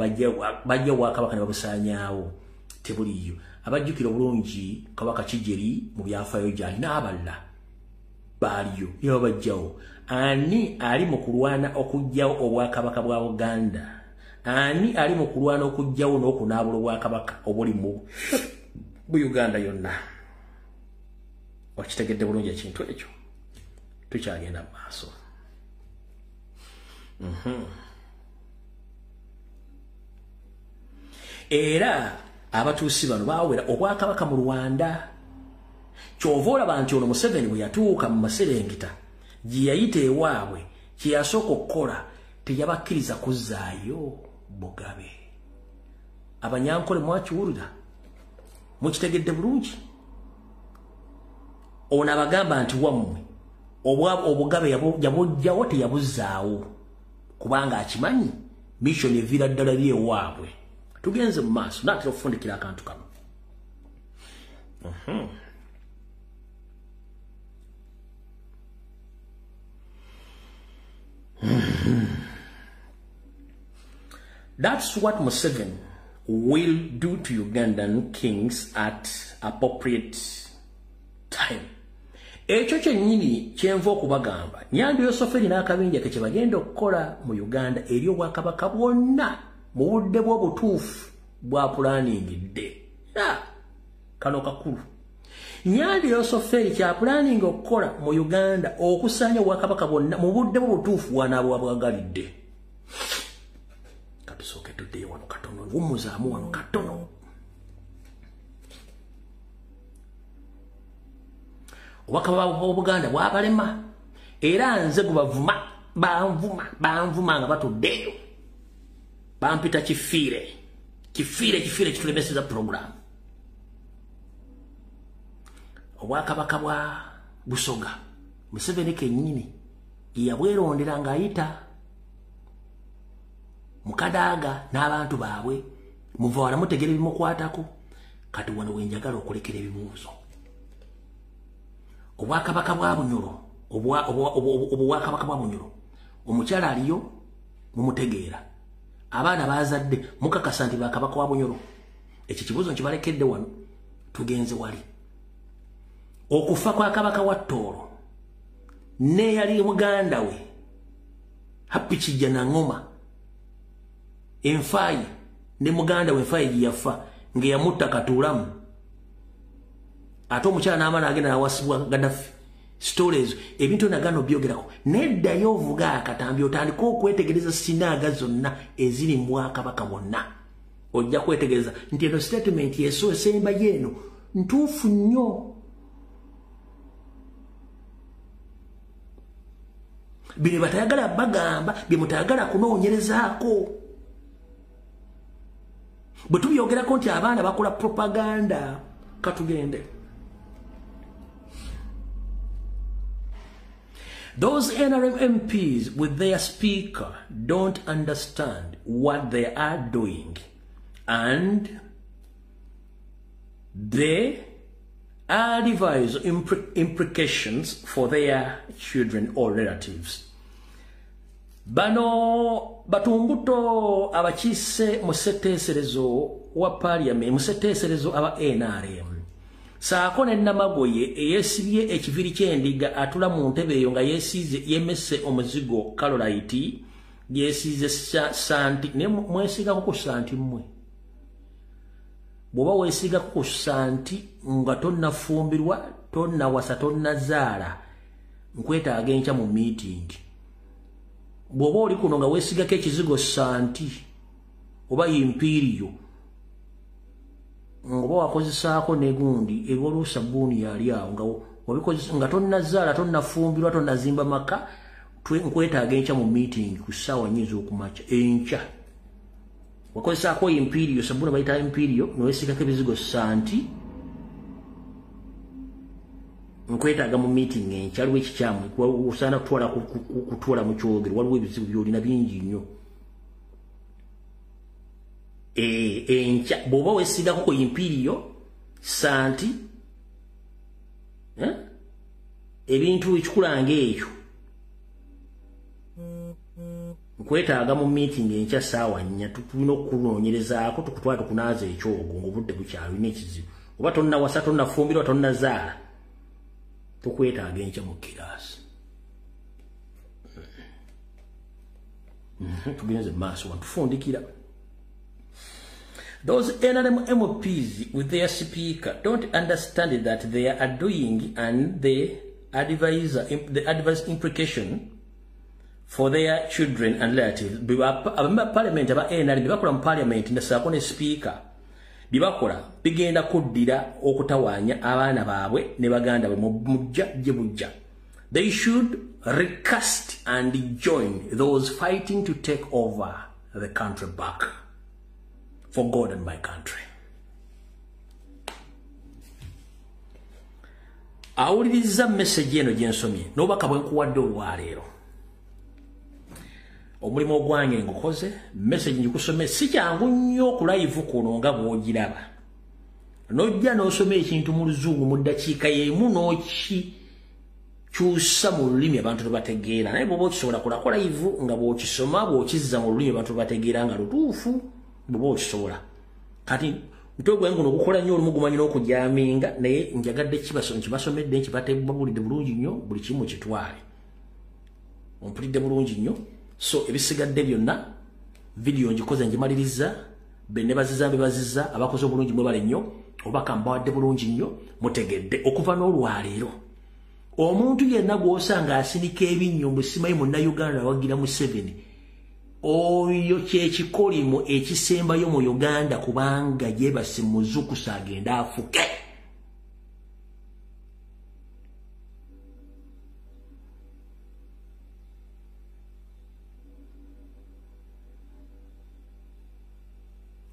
bajja obwakabaka ne babusaanyaawo tebuliyo. Abajjukira obulungi Kabaka Kijeri mu byafaayo gyali n'abalala baaliyo era bajjawo. Ani ali mu kulwana okuggyawo obwakabaka bwa Buganda? Ani ali mu kulwana okuggyawo n'okunaabula obwakabaka obuli mu Uganda yonna? Okitegedde bulungi ekintu ekyo. Tukyagenda mu maaso. Era abatuusi bano baawera obwakabaka mu Rwanda. Kyova olaba nti ono Museveni bwe yatuuka mu Maserengeta gye yayita ewaabwe kye yasooka okukola teyabakkiriza kuzzaayo Bugabe. Abanyankole mwakiwulira? Mukitegedde bulungi? Ono abagamba nti wammwe Obugabe yabujjawo teyabuzzaawo kubanga akimanyi mission eviira ddala lye ewaabwe. Tugenze mu maaso naatera okufundikira akantu kano. That's what Museveni will do to Ugandan kings at appropriate time. ekyo kyennyini kyenva okubagamba Nyando Yosoferi n'akabinja ke bagenda okukola mu Uganda eri obwakabaka bwonna mu budde bw'obutuufu bwa planingidde kano kakulu Nyando Yosoferi kya planning okukola mu Uganda okusanya obwakabaka bwonna mu budde bw'obutuufu wanaabwe bwagalidde katusooke tuddeyo wano katono wumuzaamu wano katono Obwakabaka bw'Obuganda bwabalema era nze gubavuma banvuma nga batuddeyo bampita kifiire kifiiremeseza program Obwakabaka bwa Busoga Museveni kennyini yabwerondera ng'ayita Mukadaaga n'abantu baabwe muva wala mutegere bimukwatako kati wano wenjagala okulekera ebibuuzo Obwakabaka bwa Bunyoro obwakabaka bwa Bunyoro omukyala aliyo mumutegeera abaana bazadde mukakasa nti bakabaka wa Bunyoro ekyo kibuuzo nkibalekedde wano tugenze wali okufa kwa kabaka wa Tooro ne yali muganda we Happy Kijana Ngoma Enfaayi ne muganda we Enfaayi yafa nge yamutta Katuulamu ate omukyala n'amaana agenda nawasibwa Gaddafi stories ebintu nagano byogerako neddayo ovuga akatambi otandika okwetegereza sinaaga zonna eziri mu Bwakabaka bwonna ojja kwetegereza nti eno statement yeso esemba yeno ntuufu nnyo bino batayagala bagamba bye mutayagala kunoonyerezaako bwe tubyogerako nti abaana bakola propaganda katugende Those NRM MPs with their speaker don't understand what they are doing and they are devising implications for their children or relatives. Bano batumbuto abachise museteserezo wa parliament museteserezo aba NRM saako ne Namagoye eyesibye ekiviri kyendiga atula mu ntebe eyo nga yesize yemesse omuzigo Caroline yesize santi ne mwesiga ku santi mmwe bwoba wesiga ku santi nga tonna fumbirwa tonna wasa tonna zaala nkwetaaga enkya mu meeting bwoba oli kuno nga wesiga ke ekizigo santi oba imperial ngoba wakozesaako negundi ebolu sabuni yali awo nga wabikoze nga tonna zaala tonna fumbirwa tonna zimba maka nkwetaaga enkya mu meeting ku ssaawa nnyinza okumakya enkya wakozesaako imperial sabuni bayita imperial nowesigako ebizigo santi nkwetaaga mu meeting enkya waliwo ekikyamu osaana kutwala mu kyogero waliwo ebizibu byolina bingi nnyo enkya bw'oba wesigako ku imperial santi ebintu ekikulanga ekyo nkwetaaga mu meeting enkya ssaawa 4 tulina okukunoonyerezaako tukutwala tukunaaza ekyogo ng'obudde bukyalo olina ekizibu oba tonna wasa tonna fumbirwa tonna zaala tukwetaaga enkya mu kiraasi tugenze maaso wantufundikira. Those NRM MPs with their speaker don't understand that they are doing and the adverse implication for their children and relatives. Parliament aba NRM bibakola mu parliament ndasaako ne speaker bibakola bigenda kuddira okutawaanya abaana baabwe ne baganda bwe mujja gye bujja. They should recast and join those fighting to take over the country back for God and my country. Awuliriza message eno gyensomye n'obaka bwe nkuwadde olwaleero. Omulimu ogwange ngukoze message ngikusome si kyangu nnyo ku live kuno nga bw'ogiraba. Nojja n'osoma ekintu mu luzungu mu ddakiika y'emu n'okikyusa mu lulimi abantu tebategeera naye bw'oba okisobola kolakola live nga bw'okisoma bw'okizza mu lulimi abantu tebategeera nga lutuufu bw'oba okisobola. Kati mutwe gwangu nokukola nnyo olumugumanyi n'okujaminga naye njagadde kibasomedde nkibate babulidde bulungi nnyo buli kimu kitwale ompulidde bulungi nnyo so ebisigadde byonna video njikoze njimaliriza benne baziza abakoze obulungi mwe bale nnyo obaka mbawadde bulungi nnyo mutegedde okuva n'olwaleero omuntu yenna gw'osanga asinika ebinnyo musimayi munna Uganda wagira mu 7 oyo kyekikolimu ekisembayo mu Uganda kubanga yebase muzukusa agenda afuke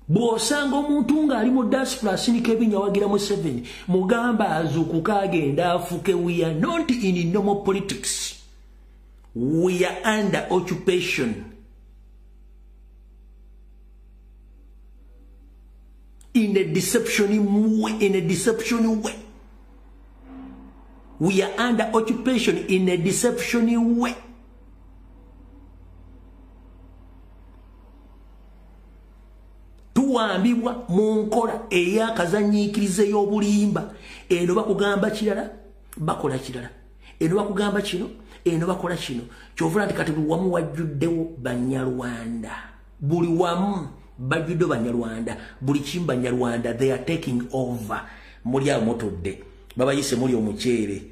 bw'osanga omuntu ng'ali mu diaspora asinika ebinnyo wagira mu 7 mugamba azuukuka agenda afuke. We are not in normal politics, we are under occupation. In a deception way. We are under occupation in a deception way. Tuwambibwa mu nkola ey'akazanyiikirize y'obulimba. Eno bakugamba kirala, bakola kirala. Eno bakugamba kino, eno bakola kino. Kyovula nti kati buli wamu wajjuddewo Banyarwanda. Buli wamu bajjudde Banyarwanda. Buli kimu Banyarwanda. They are taking over. Muli awo mutudde. Babayise muli omuceere.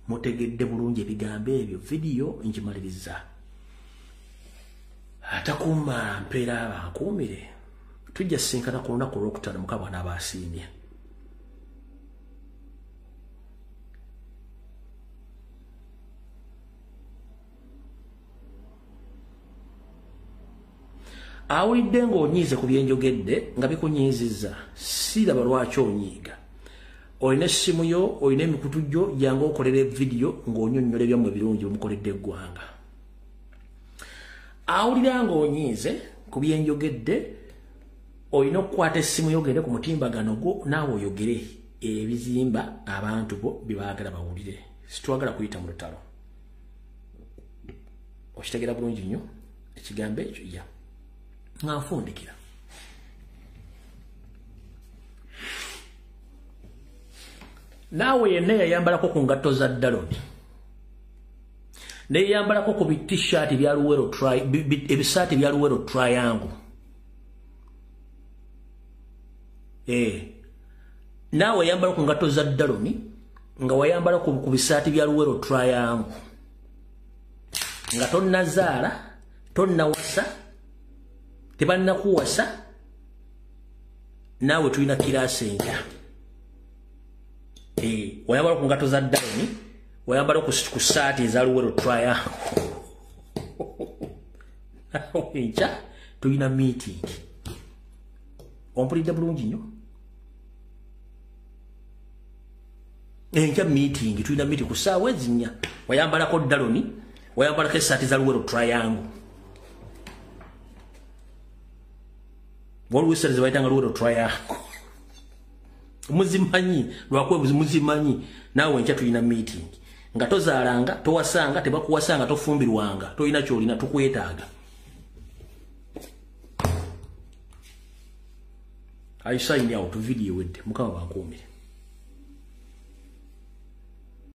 Mutegedde bulungi ebigambo ebyo. Video nkimaliriza. Atakumma mpeera abankuumire. Tujja sinkana ku lunaku olwokutaano Mukama n'abasiimye. Awulidde ng'onyiize ku byenjogedde nga bikunyiizizza siraba lwaki onyiiga. Olina essimu yo, olina emikutu gyo, jangu okolere video ng'onyonnyola ebyammwe ebirungi omukoledde eggwanga. Awulira ng'onyiize ku byenjogedde olina okukwata essimu yo ogende ku mutimbagano gwo naawe oyogere ebizimba abantu bo bye baagala bawulire. Situwagala kuyita mu lutalo. Okitegeera bulungi nnyo ekigambo ekyo ya nga nfundikira. Naawe yenna yayambalako ku ngatto za Daloni neyambalako ku t-shirt bya Luwero ebisaati bya Luwero Triangle. Naawe yambala ku ngatto za Daloni nga wayambala ku bisaati bya Luwero Triangle nga tonnazaala tonnawasa tebannakuwasa naawe tulina kiraasi enkya. Wayambala ku ngatto za Daloni wayambala ku saati eza Luwero Triangle enkya tulina meeting. Ompulidde bulungi nnyo. Enkya meeting tulina meeting ku ssaawa ezinnya. Wayambalako Daloni wayambalako essaati za Luwero Triangle. Waliwo essaati ze bayitanga Luwero Triangle. Muzimanyi lwakuba muzimanyi naawe enkya tulina meeting. Nga tozaalanga towasanga tebakuwasanga tofumbirwanga tolina kyolina tukwetaaga. I sign out video with Mukama bankuumire.